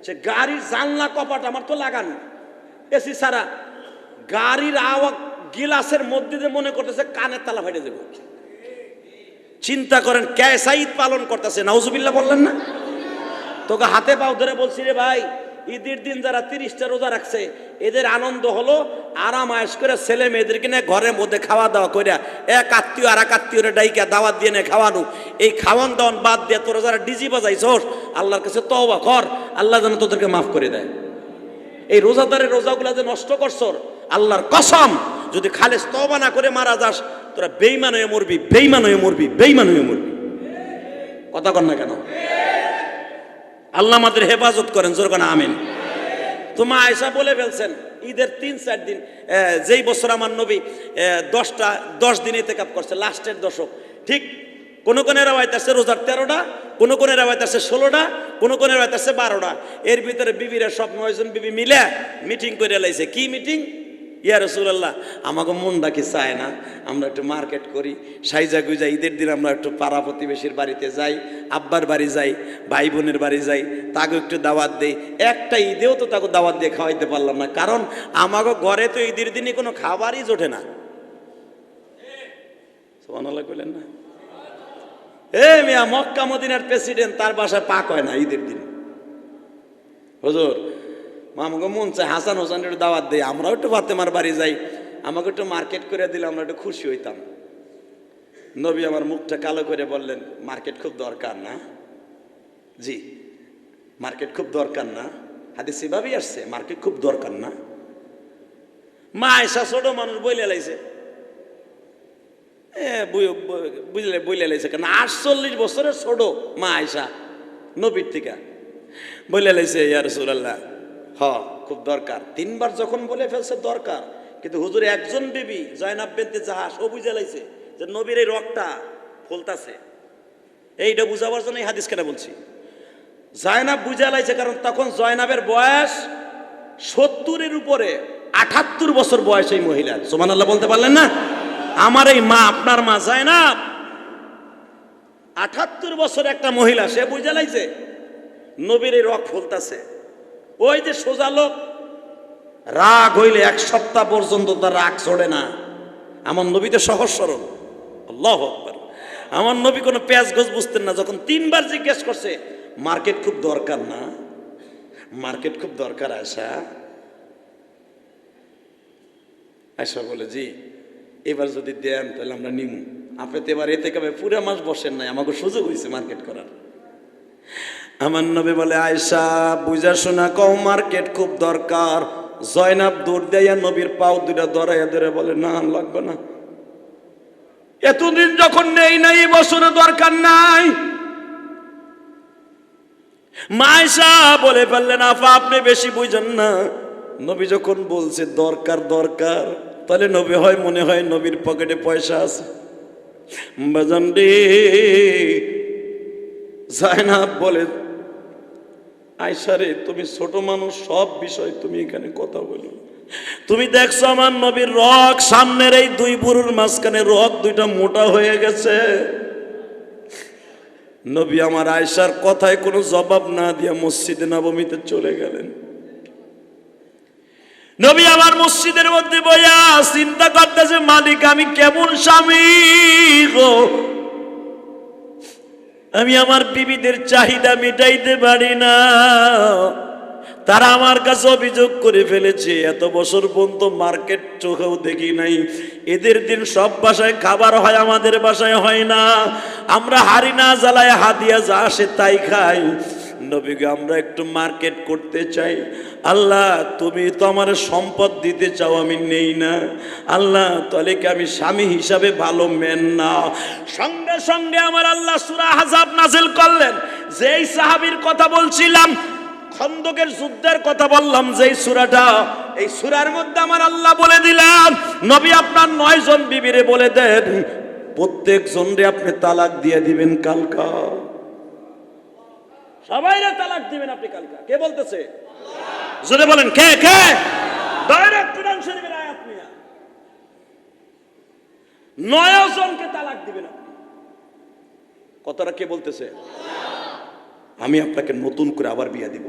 A: সে গাড়ির জানলা কপাট আমার তো লাগানো, এসি সারা গাড়ির আওয়াজ গিলাসের মধ্যে দিয়ে মনে করতেছে কানের তালা ফাটে দেব। চিন্তা করেন ক্যাসা ঈদ পালন করতেছে, নাউজুবিল্লাহ বললেন না? তোকে হাতে পাও ধরে বলছি রে ভাই, ঈদের দিন যারা 30টা রোজা রাখছে এদের আনন্দ হলো আরাম আয়েশ করে ছেলে মেয়েদেরকে নিয়ে ঘরের মধ্যে খাওয়া দাওয়া করিয়া এক আত্মীয় আর এক আত্মীয়রে ডাইকা দাওয়াত দিয়ে নিয়ে খাওয়ানো। এই খাওয়ান দাওয়ান বাদ দিয়ে তোরা যারা ডিজি বাজাইছস আল্লাহর কাছে তওবা কর, আল্লাহ যেন তোদেরকে মাফ করে দেয়। এই রোজাদারের রোজাগুলা যে নষ্ট করছস, আল্লাহর কসম যদি খালেস তওবা না করে মারা যাস তোরা বেঈমান হয়ে মরবি, বেঈমান হয়ে মরবি, বেঈমান হয়ে মরবি। কথা কন না কেন? আল্লাহ আমাদের হেফাজত করেন, জোর করে আমিন। তো মা আয়েশা বলে ফেলছেন ঈদের 3-4 দিন, যেই বছর আমার নবী 10 দিন ইতিকাফ করছে, লাস্টের দশক, ঠিক কোন কোন রাওয়ায়াত আছে রোজার 13টা, কোন কোন রাওয়ায়াত আছে 16টা, কোন কোন রাওয়ায়াত আছে 12টা। এর ভিতরে বিবিরা সব 9 জন বিবি মিলে মিটিং করে লাইছে। কি মিটিং? ইয়া রাসূলুল্লাহ, আমাকে মনটা কি চায় না আমরা একটু মার্কেট করি, সাইজা গুজা ঈদের দিন আমরা একটু পাড়া প্রতিবেশীর বাড়িতে যাই, আব্বার বাড়ি যাই, ভাই বোনের বাড়ি যাই, তাকে একটু দাওয়াত দেই। একটা ঈদেও তো তাকে দাওয়াত দিয়ে খাওয়াইতে পারলাম না, কারণ আমাকে ঘরে তো ঈদের দিনে কোনো খাবারই জোটে না। সুবহানাল্লাহ কইলেন না? মিয়া মক্কা মদিনার প্রেসিডেন্ট, তার বাসায় পাক হয় না ঈদের দিন। হুজুর আমাকে মন চায় হাসান হোসেনের একটু দাওয়াত দেয়, আমরাও একটু ফাতেমার বাড়ি যাই, আমাকে একটু মার্কেট করে দিলে আমরা একটু খুশি হইতাম। নবী আমার মুখটা কালো করে বললেন, মার্কেট খুব দরকার না? জি, মার্কেট খুব দরকার না? হাদিস এভাবেই আসছে, মার্কেট খুব দরকার না? মা আয়েশা ছোট মানুষ বইলে লাইছে, বুঝলে লাইছে কেন, 48 বছরের ছোট মা আয়েশা নবীর থেকে বইলে লাইছে, ইয়া রাসূলুল্লাহ খুব দরকার। 3 বার যখন বলে ফেলছে দরকার, কিন্তু হুজুর একজন বিবি জয়নাব বিনতে জাহাশ ও বুঝে লাইছে যে নবীর এই রগটা ফুলতাছে। এইটা বুঝাবার জন্য এই হাদিস কেন বলছি। জয়নাব বুঝে লাইছে কারণ তখন জয়নাবের বয়স 70-এর উপরে, 78 বছর বয়স এই মহিলার। সুবহানাল্লাহ বলতে পারলেন না? আমার এই মা, আপনার মা জয়নাব 78 বছর একটা মহিলা, সে বুঝে লাইছে নবীর এই রগ ফুলতাছে। ওই যে সোজা লোক, রাগ হইলে 1 সপ্তাহ পর্যন্ত তার রাগ ছড়ে না। আমার নবী তো সহজ সরল, আল্লাহু আকবার। আমার নবী কোনো পেঁয়াজ গোছ বুঝতেন না। যখন 3 বার জিজ্ঞেস করছে, মার্কেট খুব দরকার না? মার্কেট খুব দরকার আয়েশা? আয়েশা বলে, জি, এবার যদি দেন তাহলে আমরা নিমু। আপনি তো এবার এতে কবে পুরো মাস বসেন নাই, আমাকে সুযোগ হয়েছে মার্কেট করার। আমার নবী বলে, আয়েশা বুঝা শোনা কও মার্কেট খুব দরকার। জয়নাব দৌড় দেয়া নবীর পাও দুটা ধরাইয়া ধরে বলে, না লাগবে না, এতদিন যখন নেই নাই বছরে দরকার নাই। মা আয়েশা বলে ফেললেন, আফা আপনি বেশি বুঝেন না, নবী যখন বলছে দরকার দরকার, তাহলে নবী হয় মনে হয় নবীর পকেটে পয়সা আছে। বাজান রে, জয়নাব বলে, আয়েশা রে তুমি ছোট মানুষ, সব বিষয় তুমি এখানে কথা বলো। তুমি দেখছো আমার নবীর রগ, সামনের এই 2 বুড়োর মাঝখানে রগ 2টা মোটা হয়ে গেছে। নবী আমার আয়েশার কথায় কোনো জবাব না দিয়া মসজিদে নববীতে চলে গেলেন। নবী আমার মসজিদের মধ্যে বইয়া চিন্তা করতেছে, মালিক আমি কেমন স্বামী গো, আমি আমার বিবিদের চাহিদা মিটাইতে পারি না। তারা আমার কাছে অভিযোগ করে ফেলেছে, এত বছর পর্যন্ত মার্কেট চোখেও দেখি নাই, এদের দিন সব বাসায় খাবার হয়, আমাদের বাসায় হয় না, আমরা হাড়ি না জ্বালায় হাদিয়া যা আসে তাই খাই। নবীকে আমরা একটু মার্কেট করতে চাই। আল্লাহ তুমি তো আমার সম্পদ দিতে চাও, আমি নেই না। আল্লাহ তাহলে কি আমি স্বামী হিসাবে ভালো মেন না? সঙ্গে সঙ্গে আমার আল্লাহ সূরা আহজাব নাযিল করলেন। যেই সাহাবীর কথা বলছিলাম, খন্দকের যুদ্ধের কথা বললাম, যেই সূরাটা, এই সূরার মধ্যে আমার আল্লাহ বলে দিলাম, নবী আপনার 9 জন বিবিরে বলে দেন প্রত্যেক জনরে আপনি তালাক দিয়ে দিবেন কালকা। সবাইরে তালাক দিবেন আপনি কালকা। কে বলতেছে? আল্লাহ। জোরে বলেন, কে কে? ডাইরেক্ট কোরআন শরীফের আয়াত নিয়া 9 জনকে তালাক দিবেন আপনি। কথাটা কে বলতেছে? আল্লাহ। আমি আপনাকে নতুন করে আবার বিয়ে দিব,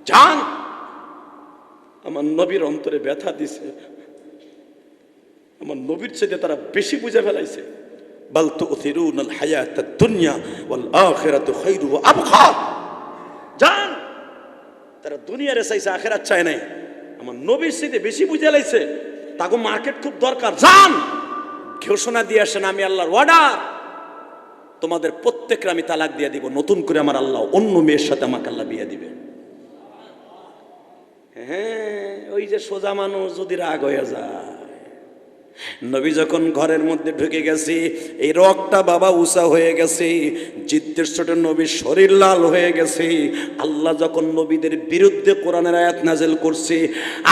A: যান। আমার নবীর অন্তরে ব্যথা দিছে, আমার নবীর চাইতে তারা বেশি বুঝে ফেলাইছে। বাল তু'থিরুনাল হায়াতাদ দুনিয়া ওয়াল আখিরাতু খায়রু ওয়া আবকা। জান, তারা দুনিয়ারে চাইছে, আখিরাত চায় নাই। আমার নবীর চাইতে বেশি বুঝে লাইছে, তাকে মার্কেট খুব দরকার। জান, ঘোষণা দিয়ে আসেন, আমি আল্লাহর অর্ডার, তোমাদের প্রত্যেককে আমি তালাক দিয়ে দিব, নতুন করে আমার আল্লাহ অন্য মেয়ের সাথে আমাকে আল্লাহ বিয়ে দিবে। হ্যাঁ, ওই যে সোজা মানুষ যদি রাগ হয়ে যায়। নবী যখন ঘরের মধ্যে ঢুকে গেছে, এই রগটা বাবা উঁচা হয়ে গেছে, জিদ্দের ছোট নবীর শরীর লাল হয়ে গেছে। আল্লাহ যখন নবীদের বিরুদ্ধে কোরআনের আয়াত নাযিল করছে,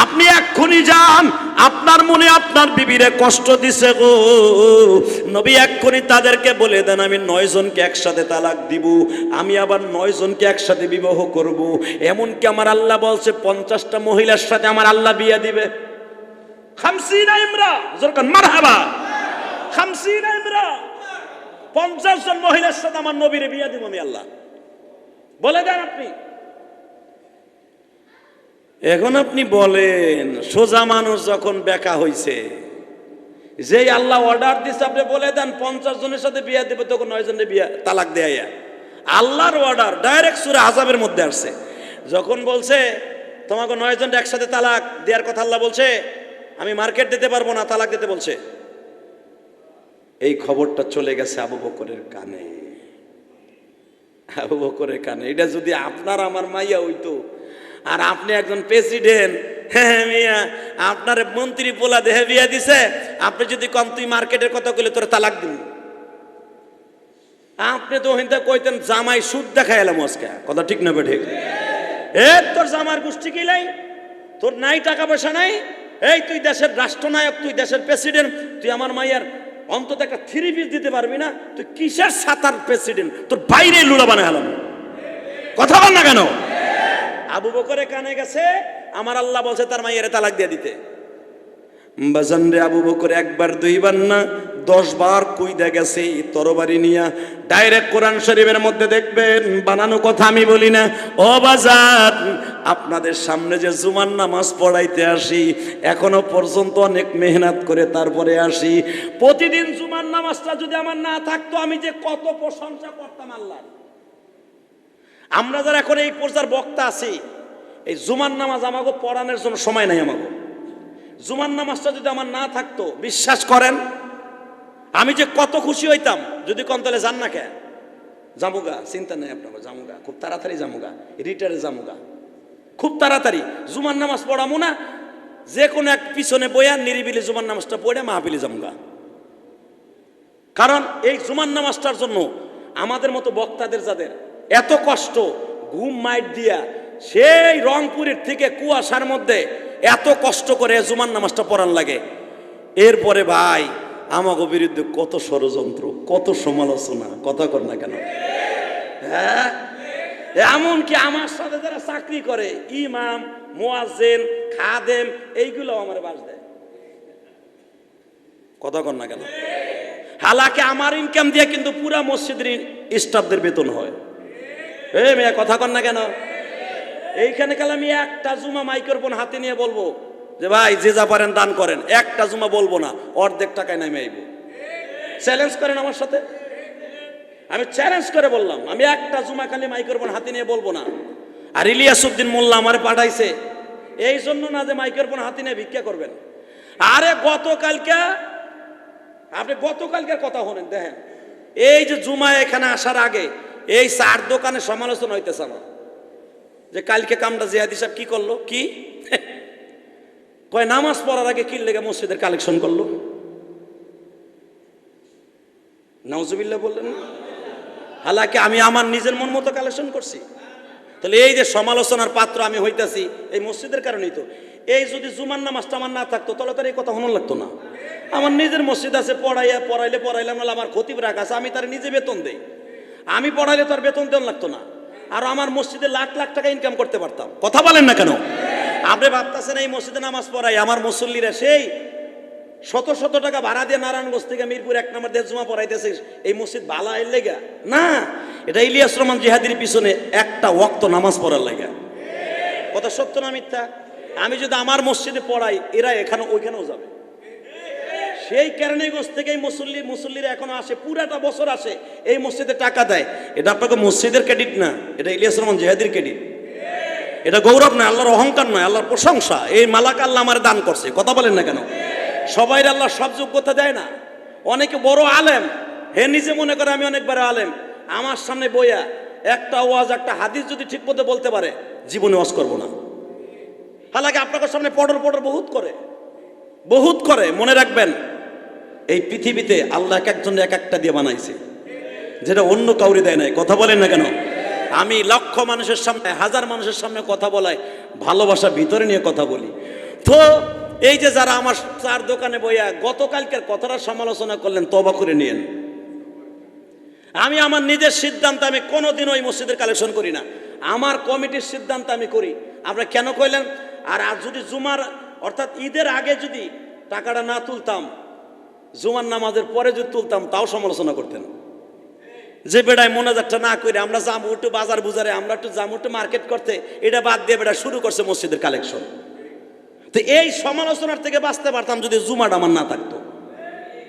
A: আপনি এক্ষুনি যান, আপনার মনে আপনার বিবিরে কষ্ট দিছে গো, নবী এক্ষুনি তাদেরকে বলে দেন, আমি 9 জনকে একসাথে তালাক দিব, আমি আবার 9 জনকে একসাথে বিবাহ করব। এমনকি আমার আল্লাহ বলছে 50টা মহিলার সাথে আমার আল্লাহ বিয়ে দিবে। 50 ইমরা, জোরকান মারহাবা। 50 ইমরা, 50 জন মহিলার সাথে আমার নবীরে বিয়ে দিব আমি আল্লাহ। বলে দেন আপনি। এখন আপনি বলেন, সোজা মানুষ যখন বেকা হইছে, যেই আল্লাহ অর্ডার দিচ্ছে আপনি বলে দেন 50 জনের সাথে বিয়ে দেবে, তখন 9 জনের বিয়ে তালাক দেয়া। আল্লাহর অর্ডার ডাইরেক্ট সূরা আযাবের মধ্যে আসছে। যখন বলছে তোমাকে 9 জন একসাথে তালাক দেওয়ার কথা, আল্লাহ বলছে আমি মার্কেট দিতে পারবো না, তালাক দিতে বলছে। এই খবরটা চলে গেছে আবু বকরের কানে, আবু বকরের কানে। এটা যদি আপনার আমার মাইয়া হইতো, আর আপনি একজন প্রেসিডেন্ট, হ্যাঁ মিয়া, আপনার মন্ত্রী পোলা দেহে বিয়া দিছে, আপনি যদি কম তুই মার্কেটের কথা কইলে তোর তালাক দিন, আপনি তো হিন্দা কইতেন জামাই সুদ দেখাই এলাম আজকে। কথা ঠিক না বেঠিক? তোর জামার গোষ্ঠী কি নাই, তোর নাই টাকা পয়সা নাই, এই তুই দেশের রাষ্ট্রনায়ক, তুই দেশের প্রেসিডেন্ট, তুই আমার মাইয়ার অন্তত একটা 3 পিস দিতে পারবি না, তুই কিসের সাতার প্রেসিডেন্ট, তোর বাইরে লুলা বানায় হলাম। কথা বল না কেন? আবু বকরের কানে গেছে, আমার আল্লাহ বলছে তার মাইয়ারে তালাক দিয়ে দিতে। বাজান রে, আবু বকর একবার দুইবার না 10 বার কইদা গেছে তরবারি নিয়া। ডাইরেক্ট কোরআন শরীফের মধ্যে দেখবেন, বানানো কথা আমি বলি না। ও বাজার, আপনাদের সামনে যে জুমার নামাজ পড়াইতে আসি, এখনো পর্যন্ত অনেক মেহনত করে তারপরে আসি। প্রতিদিন জুমার নামাজটা যদি আমার না থাকতো, আমি যে কত প্রশংসা করতাম আল্লাহ। আমরা যারা এখন এই পর্যায়ের বক্তা আছি, এই জুমার নামাজ আমাকে পড়ানোর জন্য সময় নাই। আমাকে জুমার নামাজটা যদি আমার না থাকতো, বিশ্বাস করেন আমি যে কত খুশি হইতাম। যদি কম তাহলে যান না কে, জামুগা, চিন্তা নেই আপনার, জামুগা খুব তাড়াতাড়ি, জামুগা রিটারে, জামুগা খুব তাড়াতাড়ি। জুমার নামাজ পড়ামো না, যে কোনো এক পিছনে বইয়া নিরিবিলি জুমার নামাজটা পড়ে মাহফিলে জামুগা। কারণ এই জুমার নামাজটার জন্য আমাদের মতো বক্তাদের যাদের এত কষ্ট, ঘুম মাইট দিয়া সেই রংপুরের থেকে কুয়াশার মধ্যে এত কষ্ট করে জুমার নামাজটা পড়ান লাগে, এরপরে ভাই আমাকে বিরুদ্ধে কত ষড়যন্ত্র, কত সমালোচনা। কথা কর না কেন? হ্যাঁ, এমনকি আমার সাথে যারা চাকরি করে, ইমাম, মুয়াজ্জিন, খাদেম, এইগুলো আমার বাস দেয়। কথা কর না কেন? হালাকে আমার ইনকাম দিয়ে কিন্তু পুরা মসজিদের স্টাফদের বেতন হয়। মেয়ে কথা কর না কেন? এইখানে কাল আমি একটা জুমা মাইক্রোফোন হাতে নিয়ে বলবো যে ভাই যে যা পারেন দান করেন, একটা জুমা বলবো না, অর্ধেক টাকায় নামে আইব। চ্যালেঞ্জ করেন আমার সাথে, আমি চ্যালেঞ্জ করে বললাম, আমি একটা জুমা খালি মাইক্রোফোন হাতে নিয়ে বলবো না। আর ইলিয়াসউদ্দিন মোল্লা আমার পাঠাইছে এই জন্য না যে মাইক্রোফোন হাতে নিয়ে ভিক্ষা করবেন। আরে গতকালকে আপনি গতকালকের কথা শোনেন, দেখেন এই যে জুমা এখানে আসার আগে এই 4 দোকানে সমালোচনা হইতেছে আমার, যে কালকে কামটা জিয়াদি সাহেব কি করলো, কি কয় নামাজ পড়ার আগে কি লেগে মসজিদের কালেকশন করলো। নাউজুবিল্লাহ বললেন না? হালাকি আমি আমার নিজের মন মতো কালেকশন করছি। তাহলে এই যে সমালোচনার পাত্র আমি হইতাছি এই মসজিদের কারণেই তো। এই যদি জুমার নামাজটা আমার না থাকতো তাহলে তার এই কথা হন লাগতো না। আমার নিজের মসজিদ আছে, পড়াইলাম না, আমার খতিব রাখা আছে, আমি তার নিজে বেতন দেই। আমি পড়াইলে তার বেতন দেওয়া লাগতো না, আর আমার মসজিদে লাখ লাখ টাকা ইনকাম করতে পারতাম। কথা বলেন না কেন? আপনি ভাবতেছেন এই মসজিদে নামাজ পড়াই আমার মুসল্লিরা সেই শত শত টাকা ভাড়া দিয়ে নারায়ণগঞ্জ থেকে মিরপুর 1 নম্বর দিয়ে জুমা পড়াইতেছে, এই মসজিদ ভালো এর লেগা না, এটা ইলিয়াস রহমান জিহাদির পিছনে একটা ওয়াক্ত নামাজ পড়ার লাগা। কথা সত্য না মিথ্যা? আমি যদি আমার মসজিদে পড়াই এরা এখানে ওইখানেও যাবে। সেই কেরানীগঞ্জ থেকে মুসল্লিরা এখনো আসে, পুরাটা বছর আসে, এই মসজিদে টাকা দেয়। এটা আপনাকে মসজিদের ক্রেডিট না, এটা ইলিয়াস রহমান জিহাদির ক্রেডিট। এটা গৌরব নয়, আল্লাহর অহংকার নয়, আল্লাহর প্রশংসা। এই মালাক আল্লাহ আমার দান করছে। কথা বলেন না কেন? সবাই আল্লাহ সব যোগ্যতা দেয় না। অনেকে বড় আলেম, হে নিজে মনে করে আমি অনেকবার আলেম, আমার সামনে বইয়া একটা ওয়াজ একটা হাদিস যদি ঠিক মতো বলতে পারে, জীবনে ওয়াজ করবো না। হালাকি আপনাদের সামনে পড়র বহুত করে। মনে রাখবেন, এই পৃথিবীতে আল্লাহ এক একজন এক একটা দিয়ে বানাইছে, যেটা অন্য কাউরি দেয় নাই। কথা বলেন না কেন? আমি লক্ষ মানুষের সামনে, হাজার মানুষের সামনে কথা বলাই, ভালোবাসা ভিতরে নিয়ে কথা বলি। তো এই যে যারা আমার চার দোকানে বইয়া গতকালকের কথাটা সমালোচনা করলেন, তওবা করে নিয়েন। আমি আমার নিজের সিদ্ধান্ত, আমি কোনোদিন ওই মসজিদের কালেকশন করি না, আমার কমিটির সিদ্ধান্ত আমি করি। আপনারা কেন কইলেন? আর যদি জুমার অর্থাৎ ঈদের আগে যদি টাকাটা না তুলতাম, জুমার নামাজের পরে যদি তুলতাম, তাও সমালোচনা করতেন। যে বেড়ায় মোনাজাতটা না করে আমরা যাবো একটু বাজার বুজারে, আমরা একটু যাবো একটু মার্কেট করতে, এটা বাদ দিয়ে বেড়া শুরু করছে মসজিদের কালেকশন। তো এই সমালোচনার থেকে বাঁচতে পারতাম যদি জুমাটা আমার না থাকতো।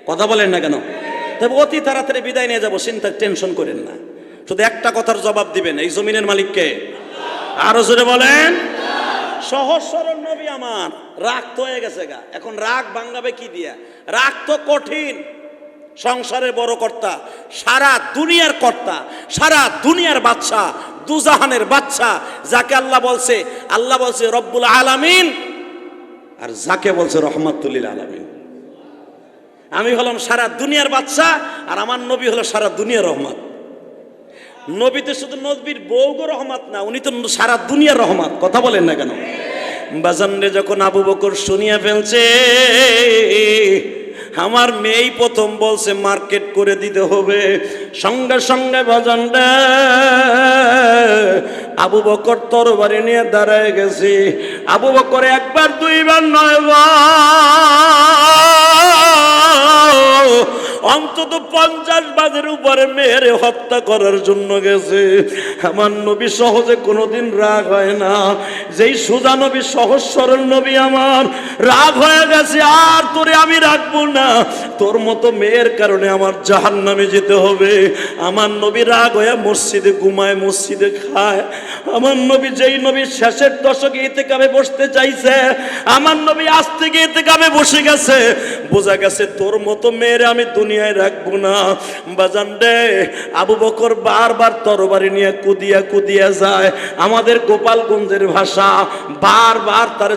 A: কথা বলেন না কেন? তবে অতি তাড়াতাড়ি বিদায় নিয়ে যাবো, চিন্তা টেনশন করেন না। শুধু একটা কথার জবাব দিবেন, এই জমিনের মালিককে। আরো জোরে বলেন। সহজ সরল নবী আমার। রাগ তো হয়ে গেছে গা, এখন রাগ ভাঙাবে কি দিয়া? রাগ তো কঠিন। সংসারের বড় কর্তা, সারা দুনিয়ার কর্তা, সারা দুনিয়ার বাদশা, দুজাহানের বাদশা, যাকে আল্লাহ বলছে রব্বুল আলামিন, আর যাকে বলছে রহমাতুল লিল আলামিন। আমি হলাম সারা দুনিয়ার বাদশা, আর আমার নবী হলো সারা দুনিয়ার রহমত। নবী তো শুধু নবীর বউগো রহমত না, উনি তো সারা দুনিয়ার রহমত। কথা বলেন না কেন? বাজানরে যখন আবু বকর শুনিয়া ফেলছে, আমার মেয়েই প্রথম বলছে মার্কেট করে দিতে হবে, সঙ্গে সঙ্গে বাজানরে আবু বকর তরবারি নিয়ে দাঁড়ায় গেছে। আবু বকর একবার দুইবার নয়, অন্তত 50 বাজের উপরে মেয়েরে হত্যা করার জন্য গেছে। আমার নবী সহজে কোনোদিন রাগ হয় না। যেই সোজা নবী, সহজ সরল নবী আমার, রাগ হয়ে গেছে, আর তোরে আমি রাখবো না, তোর মতো মেয়ের কারণে আমার জাহান্নামে যেতে হবে। আমার নবী রাগ হয়ে মসজিদে ঘুমায়, মসজিদে খায়। আমার নবী, যেই নবী শেষের দশকে ইতিকাফে বসতে চাইছে, আমার নবী আজ থেকে ইতিকাফে বসে গেছে। বোঝা গেছে তোর মতো মেয়ের আমি দুনিয়ায় রাখবো না। বাজান রে, আবু বকর বারবার তরবারি নিয়ে কুদিয়া যায়। আমাদের গোপালগঞ্জের ভাষা, বারবার তার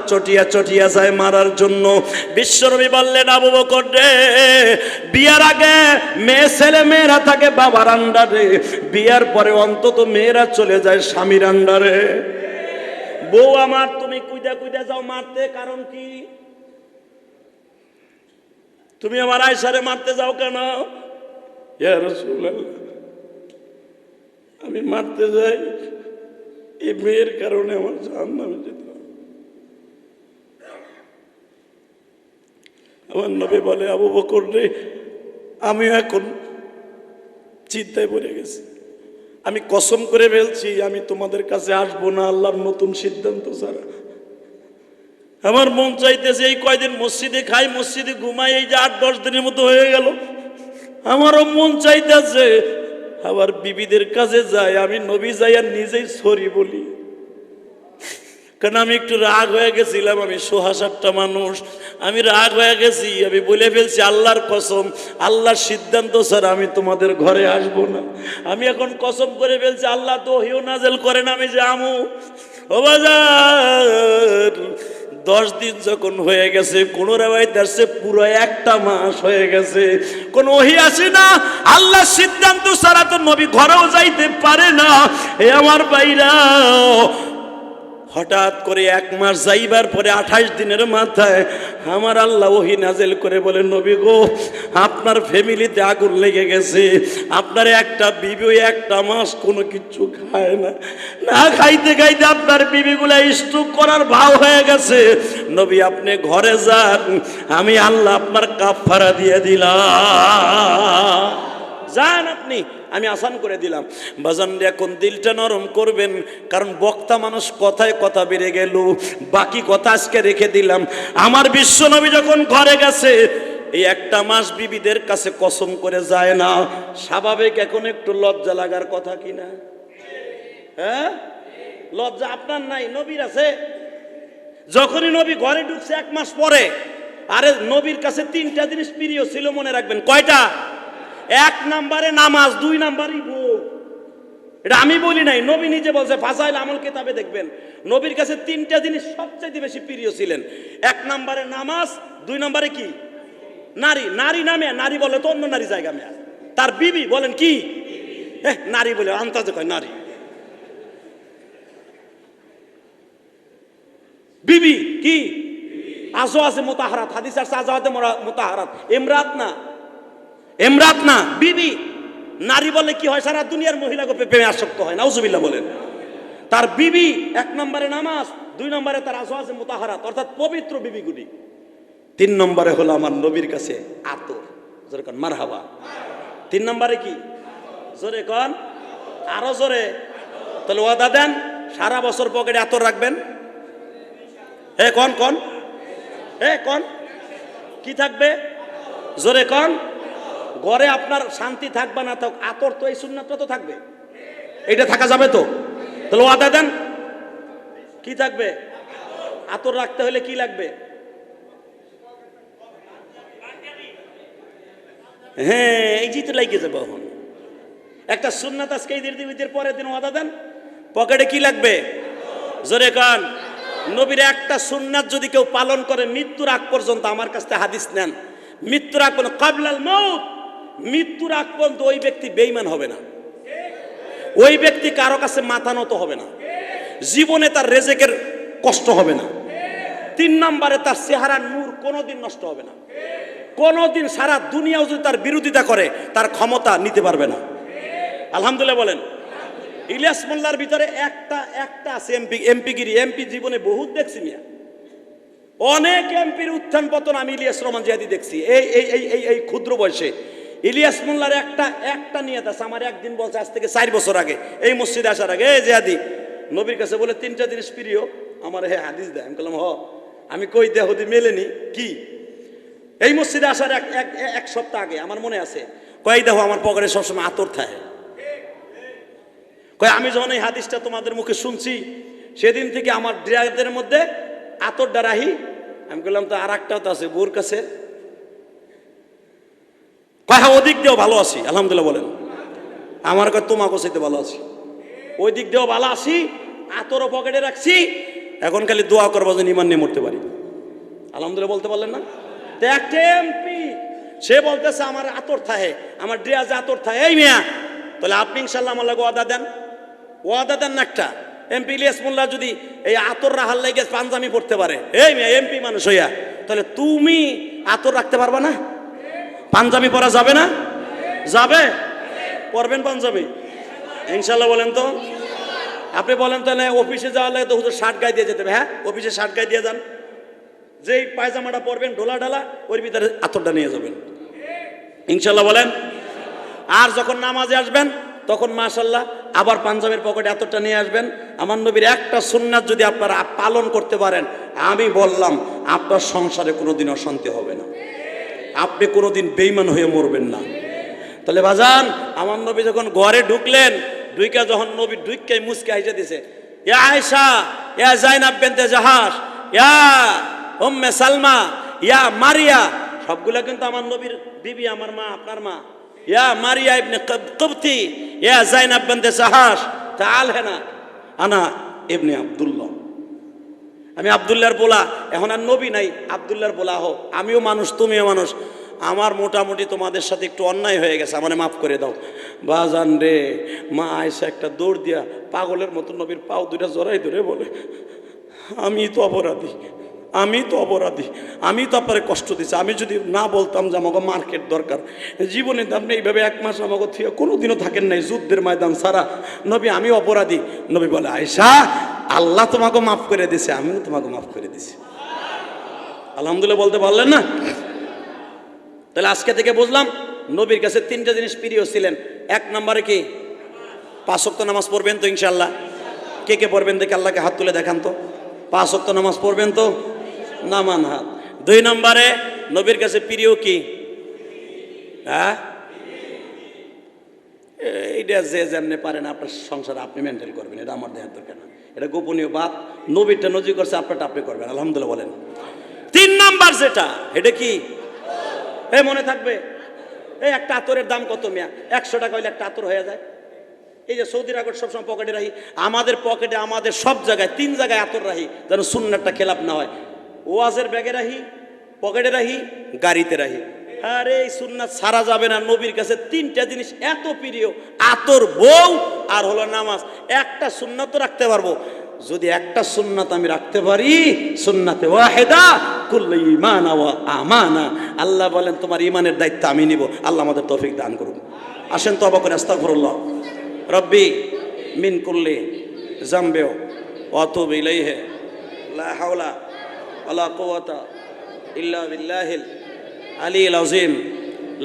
A: চটিয়া যায় মারার জন্য। বিশ্বনবী বললেন, আবু বকর রে, বিয়ার আগে ছেলে মেয়েরা থাকে বাবার আন্ডারে, বিয়ার পরে অন্তত মেয়েরা চলে যায় স্বামীর আন্ডারে। বউ আমার, তুমি কুইদা যাও মারতে, কারণ কি? তুমি আমার আয়েশারে মারতে যাও কেন? ইয়া রাসূলুল্লাহ, আমি মারতে যাই এই মেয়ের কারণে আমার জাহান্নামে যেতে হবে। আমার নবী বলে, আবু বকর রে, আমি এখন চিন্তায় পড়ে গেছি, আমি কসম করে ফেলছি আমি তোমাদের কাছে আসবো না আল্লাহর নতুন সিদ্ধান্ত ছাড়া। আমার মন চাইতেছে এই কয়দিন মসজিদে খাই, মসজিদে ঘুমাই, এই যে 8-10 দিনের মতো হয়ে গেল, আমারও মন চাইতেছে আবার বিবিদের কাছে যাই, আমি নবী যাই আর নিজেই সরি বলি। কারণ আমি একটু রাগ হয়ে গেছিলাম, আমি 7-8টা মানুষ, আমি রাগ হয়ে গেছি, আমি বলে ফেলছি আল্লাহর কসম, আল্লাহর সিদ্ধান্ত স্যার আমি তোমাদের ঘরে আসবো না। আমি এখন কসম করে ফেলছি, আল্লাহ তো ওহীও নাযিল করেন আমি যে আমু। ও বাজার, 10 দিন যখন হয়ে গেছে, কোন রেওয়ায়েত আছে পুরো 1টা মাস হয়ে গেছে, কোন ওহী আসে না। আল্লাহ সিদ্ধান্ত ছাড়া তো নবী ঘরেও যাইতে পারে না। হে আমার ভাইরা, হঠাৎ করে 1 মাস যাইবার পরে 28 দিনের মাথায় আমার আল্লাহ ওহী নাযিল করে বলে, নবী গো, আপনার ফ্যামিলিতে আগুন লেগে গেছে, আপনার একটা বিবি 1টা মাস কোনো কিছু খায় না, না খাইতে খাইতে আপনার বিবিগুলা স্ট্রোক করার ভাও হয়ে গেছে। নবী আপনি ঘরে যান, আমি আল্লাহ আপনার কাফারা দিয়ে দিলাম। যান আপনি, আমি আসান করে দিলাম। বাজান রে, এখন দিলটা নরম করবেন, কারণ বক্তা মানুষ, কথায় কথা বেড়ে গেল, বাকি কথা আজকে রেখে দিলাম। আমার বিশ্বনবী যখন ঘরে গেছে, এই একটা মাস বিবিদের কাছে কসম করে যায় না। স্বাভাবিক এখন একটু লজ্জা লাগার কথা কিনা? হ্যাঁ, লজ্জা আপনার নাই, নবীর আছে। যখনই নবী ঘরে ঢুকছে 1 মাস পরে, আরে নবীর কাছে 3টা জিনিস প্রিয় ছিল, মনে রাখবেন। কয়টা? 1 নম্বরে নামাজ, 2 নম্বরই বউ। এটা আমি বলি নাই, নবী নিজে বলছে, ফাজাইল আমল কিতাবে দেখবেন। নবীর কাছে 3টা জিনিস সবচেয়ে বেশি প্রিয় ছিলেন। 1 নম্বরে নামাজ, 2 নম্বরে কি? নারী। নারী নামে নারী বলে তো অন্য নারী জায়গা মেয়া, তার বিবি বলেন কি? নারী বলে আন্তাজে কয় নারী। বিবি কি? আজওয়াজে মুতাহারাত, হাদিস আছে আজওয়াজে মুতাহারাত, ইমরাত না, ইমরাত না, বিবি। নারী বলে কি হয়? সারা দুনিয়ার মহিলাকে প্রেমে আসক্ত হয়, নাউজুবিল্লাহ বলেন। তার বিবি 1 নম্বরে নামাজ, 2 নম্বরে তার আজওয়াজে মুতাহারাত, অর্থাৎ পবিত্র বিবিগুলি। 3 নম্বরে হলো আমার নবীর কাছে আতর, জোরে কোন মারহাবা। 3 নম্বরে কি? জোরে কোন, আরো জোরে। তাহলে ওয়াদা দেন, সারা বছর পকেটে আতর রাখবেন। কোন কোন কোন কি থাকবে? জোরে কোন। ঘরে আপনার শান্তি থাকবে না থাক, আতর তো এই সুন্নাতটা তো থাকবে, এটা থাকা যাবে তো? তাহলে ওয়াদা দেন, কি থাকবে? আতর রাখতে হলে কি লাগবে? হ্যাঁ, এই জিতে লাগে যাবে। এখন একটা সুন্নাত আজকে ঈদের পরের দিন ওয়াদা দেন, পকেটে কি লাগবে? জোরে কান। নবীর একটা সুন্নাত যদি কেউ পালন করে মৃত্যুর আগ পর্যন্ত, আমার কাছ থেকে হাদিস নেন, মৃত্যুর আগ পর্যন্ত, কাবলাল মউত, মৃত্যুর আগ পর্যন্ত ওই ব্যক্তি বেঈমান হবে না, ওই ব্যক্তি কারো কাছে মাথা নত হবে না, জীবনে তার রেজেকের কষ্ট হবে না। 3 নম্বরে তার চেহারার নূর কোনোদিন নষ্ট হবে না, কোনোদিন সারা দুনিয়াও যদি তার বিরোধিতা করে, তার ক্ষমতা নিতে পারবে না। আলহামদুলিল্লাহ বলেন। ইলিয়াস মোল্লার ভিতরে একটা আছে এমপিগিরি। এমপি জীবনে বহুত দেখছি মিয়া, অনেক এমপির উত্থান পতন আমি ইলিয়াস রহমান জিহাদি দেখছি এই ক্ষুদ্র বয়সে। ইলিয়াস মোল্লার একটা নিয়ত আছে। আমার একদিন বলছে, আজ থেকে 4 বছর আগে, এই মসজিদে আসার আগে, জিহাদি নবীর কাছে বলে 3টা জিনিস প্রিয় আমার, হাদিস দেয়। আমি বললাম আমি কই দেহদি মেলেনি কি? এই মসজিদে আসার এক সপ্তাহ আগে আমার মনে আছে, কই দেখো আমার পকেটে সবসময় আতর থাকে। কই আমি যখন এই হাদিসটা তোমাদের মুখে শুনছি, সেদিন থেকে আমার ড্রাইভারের মধ্যে আতরটা রাহি। আমি বললাম, তো আর একটাও তো আছে বউর কাছে। কয় হ্যাঁ, ওদিক দিয়েও ভালো আছি, আলহামদুলিল্লাহ বলেন। আমার কয় তোমাকে চাইতে ভালো আছি, ওই দিক দিয়েও ভালো আছি, আতরও পকেটে রাখছি। এখন খালি দোয়া করবো যেন ইমান নিয়ে মরতে পারি। আলহামদুলিল্লাহ বলতে পারলেন না? একটা এমপি সে বলতেছে আমার আতর থাকে, আমার ড্রেসে আতর থাকে। এই মিয়া, তাহলে আপনি ইনশাল্লাহ আমার লাগে ওয়াদা দেন, ওয়াদা দেন না একটা। এমপি ইলিয়াস মোল্লা যদি এই আতর রাহার লাগে পাঞ্জাবি পড়তে পারে, এই মিয়া এমপি মানুষ হইয়া, তাহলে তুমি আতর রাখতে পারবা না? পাঞ্জাবি পরা যাবে না? যাবে? পরবেন পাঞ্জাবি ইনশাল্লাহ বলেন তো? আপনি বলেন তাহলে অফিসে যাওয়ার লাগে তো হুজুর শার্ট গায়ে দিয়ে যেতে হবে। হ্যাঁ, অফিসে শার্ট গায়ে দিয়ে যান, যেই পায়জামাটা পরবেন ঢোলা ঢালা, ওর ভিতরে আতরটা নিয়ে যাবেন ইনশাল্লাহ বলেন। আর যখন নামাজে আসবেন তখন মাশাল্লাহ আবার পাঞ্জাবের পকেটে আতরটা নিয়ে আসবেন। আমার নবীর একটা সুন্নাত যদি আপনারা পালন করতে পারেন, আমি বললাম আপনার সংসারে কোনোদিন অশান্তি হবে না, আপনি কোনোদিন বেঈমান হয়ে মরবেন না। তাহলে বাজান, আমার নবী যখন ঘরে ঢুকলেন, ঢুইকা যখন নবী ঢুইকে মুসকে হাইজা দিছে, ইয়া আয়েশা, ইয়া যায়নাব বিনতে জাহাশ, ইয়া উম্মে সালমা, ইয়া মারিয়া, সবগুলা কিন্তু আমার নবীর বিবি, আমার মা, আপনার মা। ইয়া মারিয়া ইবনে কিবতি, ইয়া যায়নাব বিনতে জাহাশ, তাআল হেনা আনা ইবনে আব্দুল্লাহ। আমি আব্দুল্লাহর বলা, এখন আর নবী নাই, আব্দুল্লাহর বলা হোক। আমিও মানুষ, তুমিও মানুষ, আমার মোটামুটি তোমাদের সাথে একটু অন্যায় হয়ে গেছে, আমারে মাফ করে দাও। বাজান রে, মা আয়েশা একটা দৌড় দিয়া পাগলের মতো নবীর পাও দুইটা জড়াই ধরে বলে, আমি তো অপরাধী, আমি তো অপরাধী, আমি তো আপনারে কষ্ট দিচ্ছি। আমি যদি না বলতাম যে আমাকে মার্কেট দরকার, জীবনে আপনি এইভাবে 1 মাস আমাকে থেকে কোনোদিনও থাকেন নাই, যুদ্ধের ময়দান সারা। নবী আমি অপরাধী। নবী বলে, আয়েশা আল্লাহ তোমাকে মাফ করে দিছে, আমিও তোমাকে মাফ করে দিছি। আলহামদুলিল্লাহ বলতে পারলেন না? তাহলে আজকে থেকে বুঝলাম নবীর কাছে তিনটা জিনিস প্রিয় ছিলেন। এক নম্বরে কি? 5 ওয়াক্ত নামাজ পড়বেন তো ইনশাআল্লাহ? কে কে পড়বেন দেখে আল্লাহকে হাত তুলে দেখান তো। 5 ওয়াক্ত নামাজ পড়বেন তো? নামান হাত। 2 নম্বরে নবীর কাছে প্রিয় কি? হ্যাঁ, এইটা যে যেমনি পারেন আপনার সংসার আপনি মেনটেন করবেন, এটা আমার দেখার দরকার না, এটা গোপনীয় বাত। নবীরটা নজির করছে, আপনারটা আপনি করবেন, আলহামদুলিল্লাহ বলেন। 3 নাম্বার যেটা, এটা কি? মনে থাকবে, এই একটা আতরের দাম কত মিয়া? 100 টাকা হইলে একটা আতর হয়ে যায়। এই যে সৌদির আগর সবসময় পকেটে রাখি, আমাদের পকেটে আমাদের সব জায়গায় 3 জায়গায় আতর রাখি, যেন সুন্নাতটা খেলাপ না হয়। ওয়াজের ব্যাগে রাখি, পকেটে রাখি, গাড়িতে রাখি। আরে এই সুন্নাত ছাড়া যাবে না। নবীর কাছে 3টা জিনিস এত প্রিয়, আতর, বউ আর হলো নামাজ। একটা সুন্নাত তো রাখতে পারবো, যদি একটা সুন্নাত আমি রাখতে পারি, সুন্নাতে ওয়াহিদা কুল্লু ঈমানা ওয়া আমানা। আল্লাহ বলেন তোমার ঈমানের দায়িত্ব আমি নিব। আল্লাহ আমাদের তৌফিক দান করুন। আসেন তওবা করে আস্তাগফিরুল্লাহ রব্বি মিন কুল্লি যামবি ওয়া আতুবু ইলাইহি লা হাওলা ওয়ালা কুওয়াতা ইল্লা বিল্লাহিল আলিয়্যিল আযীম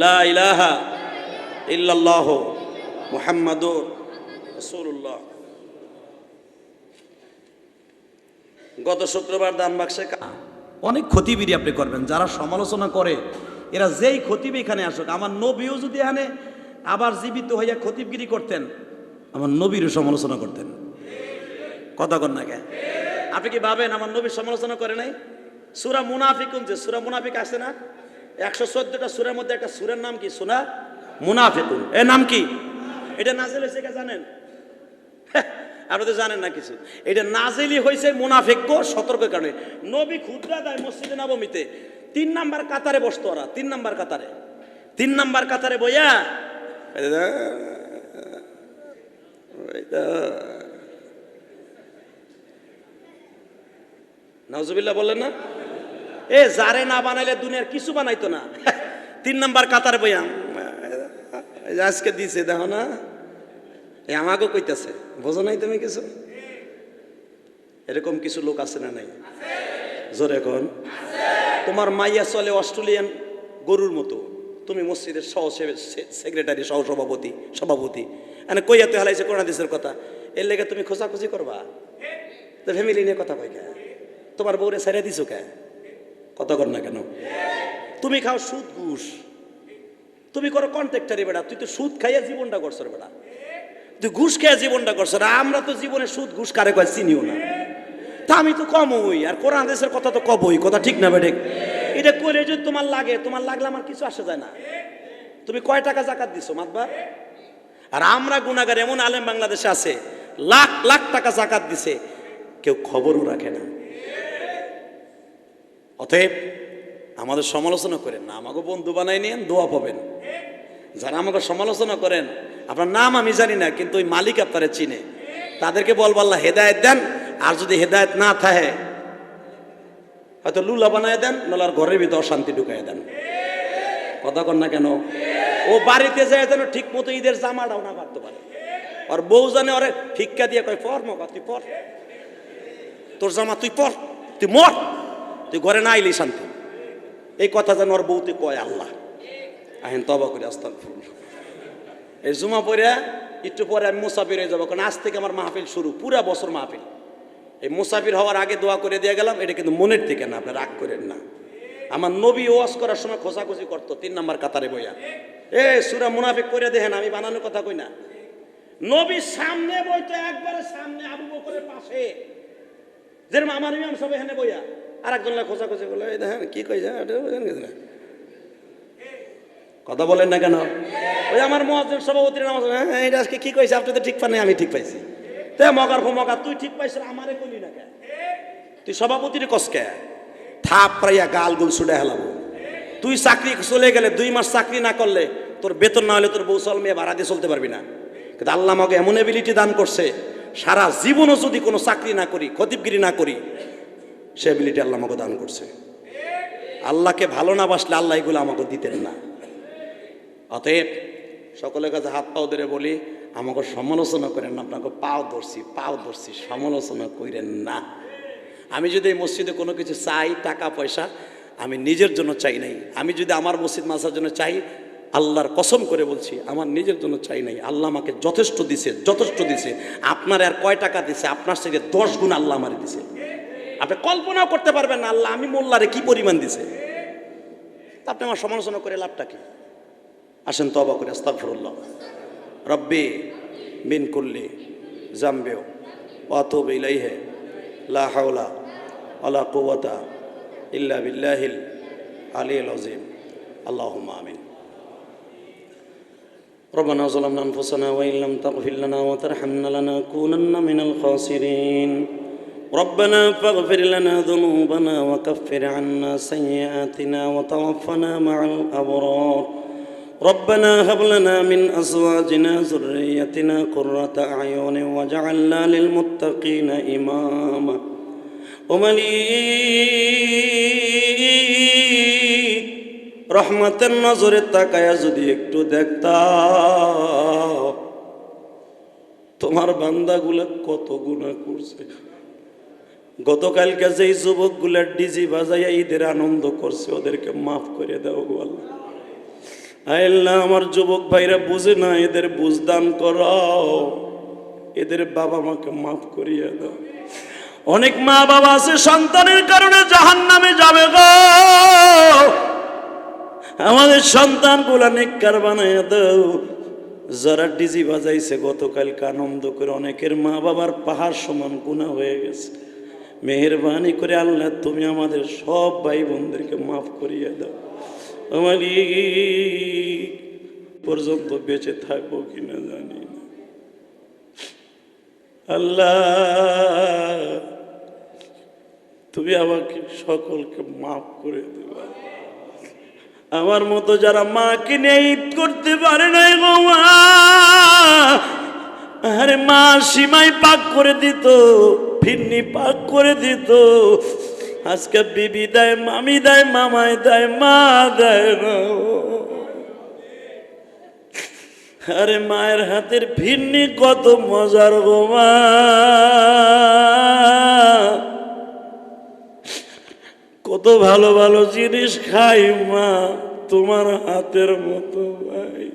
A: লা ইলাহা ইল্লাল্লাহু মুহাম্মাদুর রাসূলুল্লাহ। গত শুক্রবার দান বাক্সে অনেক খতিবিরি আপনি করবেন, যারা সমালোচনা করে এরা যেই খতিব এখানে আসুক, আমার নবীও যদি এখানে আবার জীবিত হইয়া খতিবগিরি করতেন, আমার নবীরও সমালোচনা করতেন। কথা কন না কে? আপনি কি ভাবেন আমার নবীর সমালোচনা করে নাই? সূরা মুনাফিকুন, যে সূরা মুনাফিক আছে না, 114টা সূরার মধ্যে একটা সূরার নাম কি? সূরা মুনাফিকুন। এর নাম কি? এটা নাজিল হয়েছে কে জানেন? আপনারা তো জানেন না কিছু। এটা নাজিলই হয়েছে মুনাফিককে সতর্কের কারণে। নবী খুতবা দেয় মসজিদে নববীতে, 3 নাম্বার কাতারে বসতো ওরা, 3 নাম্বার কাতারে। 3 নাম্বার কাতারে বইয়া নাউজুবিল্লাহ বললেন না? যারে না বানাইলে দুনিয়ার কিছু বানাইতো না। 3 নাম্বার কাতারে বইয়া আজকে দিছে দেখো না, আমাকেও কইতেছে, বোঝো নাই তুমি কিছু? এরকম কিছু লোক আছে না নাই? জোরে এখন। তোমার মাইয়া চলে অস্ট্রেলিয়ান গরুর মতো, তুমি মসজিদের সহ সেক্রেটারি, সহ সভাপতি মানে কইয়া তো হালাইছে কোরআন হাদিসের কথা, এর লেগে তুমি খোঁজাখুঁজি করবা? তো ফ্যামিলি নিয়ে কথা কই কে? তোমার বউরে ছেড়ে দিছো কে? কথা কর না কেন? তুমি খাও সুদ ঘুষ, তুমি করো কন্ট্রাক্টারি বেটা, তুই তো সুদ খাইয়া জীবনটা করছো রে বেটা, তুই ঘুষ খেয়ে জীবনটা করছো। আমরা তো জীবনে সুদ ঘুষ কারে কয় চিনিও না। তা আমি তো কম হই, আর কোরআন হাদিসের কথা তো কবই, কথা ঠিক না বেটে? এটা করে যদি তোমার লাগে, তোমার লাগলে আমার কিছু আসে যায় না। তুমি কয় টাকা যাকাত দিছো মাতবার? আর আমরা গুনাহগার এমন আলেম বাংলাদেশে আছে, লাখ লাখ টাকা যাকাত দিছে, কেউ খবরও রাখে না। অতএব আমাদের সমালোচনা করেন না, আমাকে বন্ধু বানাই নিয়েন, দোয়া পাবেন। যারা আমাকে সমালোচনা করেন, আপনার নাম আমি জানি না, কিন্তু ওই মালিক আপনারা চিনে, তাদেরকে বলবো আল্লাহ হেদায়েত দেন। আর যদি হেদায়েত না থাকে, হয়তো লুলা বানায় দেন, নলার ঘরের ভিতর অশান্তি ঢুকাই দেন। কথা কন না কেন? ও বাড়িতে যায় যেন ঠিক মতো ঈদের জামাটাও না পারতে পারে। আর বউ জানে ওরে ভিক্ষা দিয়ে কয় পর মকা, তুই পর, তোর জামা তুই পর, তুই মর, তুই ঘরে না আইলি শান্তি। এই কথা যেন ওর বউতে কয়। আল্লাহ আহেন তওবা করে আস্তাগফিরুল্লাহ। এই জুমা পড়ে একটু পরে আমি মুসাফির হয়ে যাবো, কারণ আজ থেকে আমার মাহফিল শুরু, পুরা বছর মাহফিল। এই মুসাফির হওয়ার আগে দোয়া করে দিয়ে গেলাম, এটা কিন্তু মনের থেকে না, আপনি রাগ করেন না। আমার নবী ওয়াজ করার সময় খোঁজাখুঁজি করতো 3 নাম্বার কাতারে বইয়া। সূরা মুনাফিক করে দেখেন, আমি বানানোর কথা কই না। নবী সামনে বইতো, একবারে সামনে, আবু বকরের পাশে, যেরকম আমার ইমাম সব এখানে বইয়া, আর একজন খোঁজাখুঁজি বলে এই দেখেন কি কইছে, কথা বলেন না কেন? ওই আমার মুয়াজ্জিন সভাপতির নাম, এটা আজকে কি কইছে, আপনি তো ঠিক পান নাই, আমি ঠিক পাইছি। তে মগার ফমগা, তুই ঠিক পাইছিস, আমারে কইলি না কেন? তুই সভাপতির কসকে থাপ পাইয়া গাল গুল ছুটে হেলাবো। তুই চাকরি চলে গেলে 2 মাস চাকরি না করলে, তোর বেতন না হলে তোর বউ চল মেয়ে ভাড়া দিয়ে চলতে পারবি না। কিন্তু আল্লাহ আমাকে এমন এবিলিটি দান করছে, সারা জীবনও যদি কোনো চাকরি না করি, খতিবগিরি না করি, সে এবিলিটি আল্লাহ আমাকে দান করছে। আল্লাহকে ভালো না বাসলে আল্লাহ এগুলো আমাকে দিতেন না। অতএব সকলের কাছে হাত পাও ধরে বলি, আমাকে সমালোচনা করেন না, আপনাকে পাও ধরছি, সমালোচনা করেন না। আমি যদি এই মসজিদে কোনো কিছু চাই, টাকা পয়সা, আমি নিজের জন্য চাই নাই। আমি যদি আমার মসজিদ মাসার জন্য চাই, আল্লাহর কসম করে বলছি, আমার নিজের জন্য চাই নাই, আল্লাহ আমাকে যথেষ্ট দিছে, যথেষ্ট দিছে। আপনার আর কয় টাকা দিছে? আপনার থেকে 10 গুণ আল্লাহ আমারে দিছে। আপনি কল্পনাও করতে পারবেন না আল্লাহ আমি মোল্লারে কি পরিমাণ দিছে। আপনি আমার সমালোচনা করে লাভটা কি? আসেন তওবা করে আস্তাগফিরুল্লাহ রব্বি মিন কুল্লি জামবি ওয়া আতুবু ইলাইহি লা হাওলা ওয়ালা কুওয়াতা ইল্লা বিল্লাহিল আলিয়্যিল আযীম। আল্লাহুম্মা আমিন। ربنا ظلمنا أنفسنا وإن لم تغفر لنا وترحمنا لنكونن من الخاسرين. ربنا فاغفر لنا ذنوبنا وكفر عنا سيئاتنا وتوفنا مع الأبرار. ربنا هب لنا من أزواجنا ذريتنا قرة أعين واجعلنا للمتقين إماما. রহমতের নজরে তাকায়া যদি একটু দেখতা তোমার বান্দাগুলা কত গুনাহ করছে। গতকালকে যেই যুবকগুলা ডিজি বাজাইয়া ঈদের আনন্দ করছে ওদেরকে মাফ করে দাও গো আল্লাহ। আল্লাহ আমার যুবক ভাইরা বুঝে না, এদের বুঝদান করো, এদের বাবা মাকে মাফ করিয়া দাও। অনেক মা বাবা আছে সন্তানের কারণে জাহান্নামে যাবে গো, আমাদের সন্তানগুলা নেককার বানাইয়া দাও। যারা ডিজি বাজাইছে গতকালকে আনন্দ করে অনেকের মা বাবার পাহাড় সমান গুনাহ হয়ে গেছে। মেহেরবানি করে আল্লাহ তুমি আমাদের সব ভাই বোনদেরকে মাফ করিয়া দাও। আমার পর্যন্ত বেঁচে থাকবো কিনা জানি না আল্লাহ, তুমি আমাকে সকলকে মাফ করে দেবা। আমার মতো যারা মাকে নিয়ে ঈদ করতে পারে নাই গো মা, আরে মা সীমাই পাক করে দিত, ফিরনি পাক করে দিত। আজকে বিবি দেয়, মামি দেয়, মামাই দেয়, মা দেয় না। আরে মায়ের হাতের ফিরনি কত মজার গো মা, কত ভালো ভালো জিনিস খাই মা, তোমার হাতের মতো ভাই।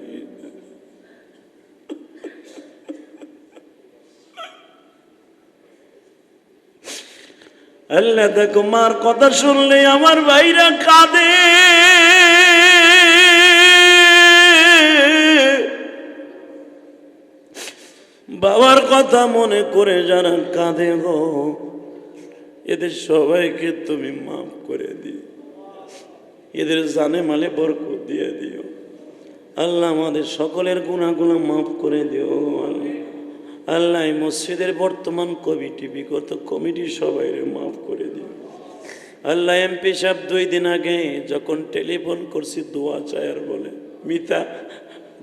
A: আল্লাহ দেখো মার কথা শুনলে আমার ভাইরা কাঁদে, বাবার কথা মনে করে যারা কাঁদে গো, এদের সবাইকে তুমি মাফ করে দিও, এদের জানে মালে বরকত দিয়ে দিও আল্লাহ। আমাদের সকলের গুনাহগুলো মাফ করে দিও আল্লাহ। এই মসজিদের বর্তমান কমিটি, বিগত কমিটি সবাই মাফ করে দিও আল্লাহ। এমপি সাহেব 2 দিন আগে যখন টেলিফোন করছি দোয়া চায়ার বলে, মিতা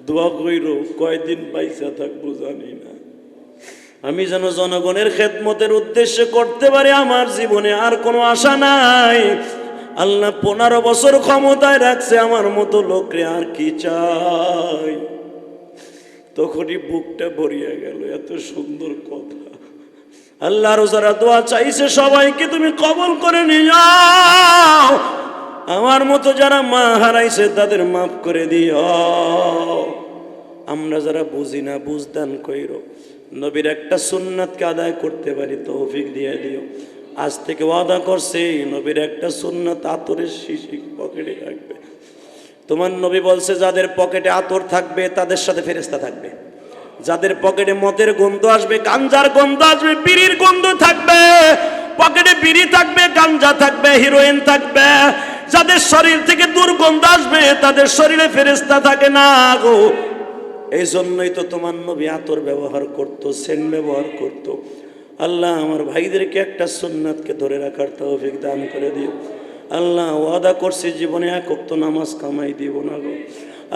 A: দোয়া কইরো কয়দিন বাইসা থাকবো জানি না, আমি যেন জনগণের খেদমতের উদ্দেশ্যে করতে পারি, আমার জীবনে আর কোনো আশা নাই আল্লাহ। 15 বছর ক্ষমতায় রাখছে আমার মতো লোকরে, আর কি চাই? তখনই বুকটা ভরিয়া গেল, এত সুন্দর কথা আল্লাহর যারা দোয়া চাইছে সবাইকে তুমি কবুল করে নিও। আমার মতো যারা মা হারাইছে তাদের মাফ করে দিও। আমরা যারা বুঝি না বুঝদান কইরো, নবীর একটা সুন্নাতকে আদায় করতে পারি তৌফিক দিয়ে দিও। আজ থেকে ওয়াদা করছে নবীর একটা সুন্নাত আতরের শিশি পকেটে রাখবে। তোমার নবী বলছে যাদের পকেটে আতর থাকবে তাদের সাথে ফেরেশতা থাকবে, যাদের পকেটে মদের গন্ধ আসবে, গাঞ্জার গন্ধ আসবে, বিড়ির গন্ধ থাকবে, পকেটে বিড়ি থাকবে, গাঞ্জা থাকবে, হিরোইন থাকবে, যাদের শরীর থেকে দুর্গন্ধ আসবে তাদের শরীরে ফেরেশতা থাকে না গো। এই জন্যই তো তোমার নবী আতর ব্যবহার করত, সেন্ট ব্যবহার করত। আল্লাহ আমার ভাইদেরকে একটা সুন্নাতকে ধরে রাখার তৌফিক দান করে দিও আল্লাহ। ওয়াদা করছি জীবনে 1 ওয়াক্ত নামাজ কামাই দিব না গো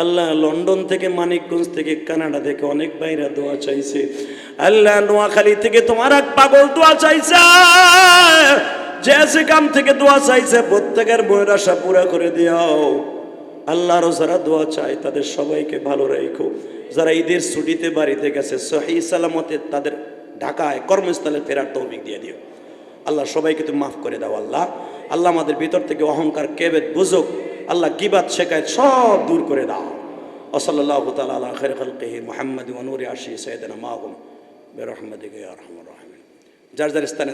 A: আল্লাহ। লন্ডন থেকে, মানিকগঞ্জ থেকে, কানাডা থেকে অনেক ভাইরা দোয়া চাইছে আল্লাহ। নোয়াখালী থেকে তোমার এক পাগল দোয়া চাইছে, জেসিকাম থেকে দোয়া চাইছে, প্রত্যেকের মনের আশা পুরা করে দিও আল্লাহর যারা দোয়া চায় তাদের সবাইকে ভালো রাখো। যারা ঈদের ছুটিতে বাড়িতে গেছে সহি সালামতে তাদের ঢাকায় কর্মস্থলে ফেরার তৌফিক দিয়ে দিও আল্লাহ। সবাইকে তুমি মাফ করে দাও আল্লাহ। আল্লাহ আমাদের ভিতর থেকে অহংকার, কেবেদ, বুজুক, আল্লাহ গিবাত, শেকায়েত সব দূর করে দাও ওসল্লাল্লাহু তাআলা আলা খায়রি খালকিহি মুহাম্মাদ ওয়া নূরি আরশি সাইয়্যিদিনা মাহুম বিরহমাতিকা ইয়া আরহামার রাহিমিন। যার যার স্থানে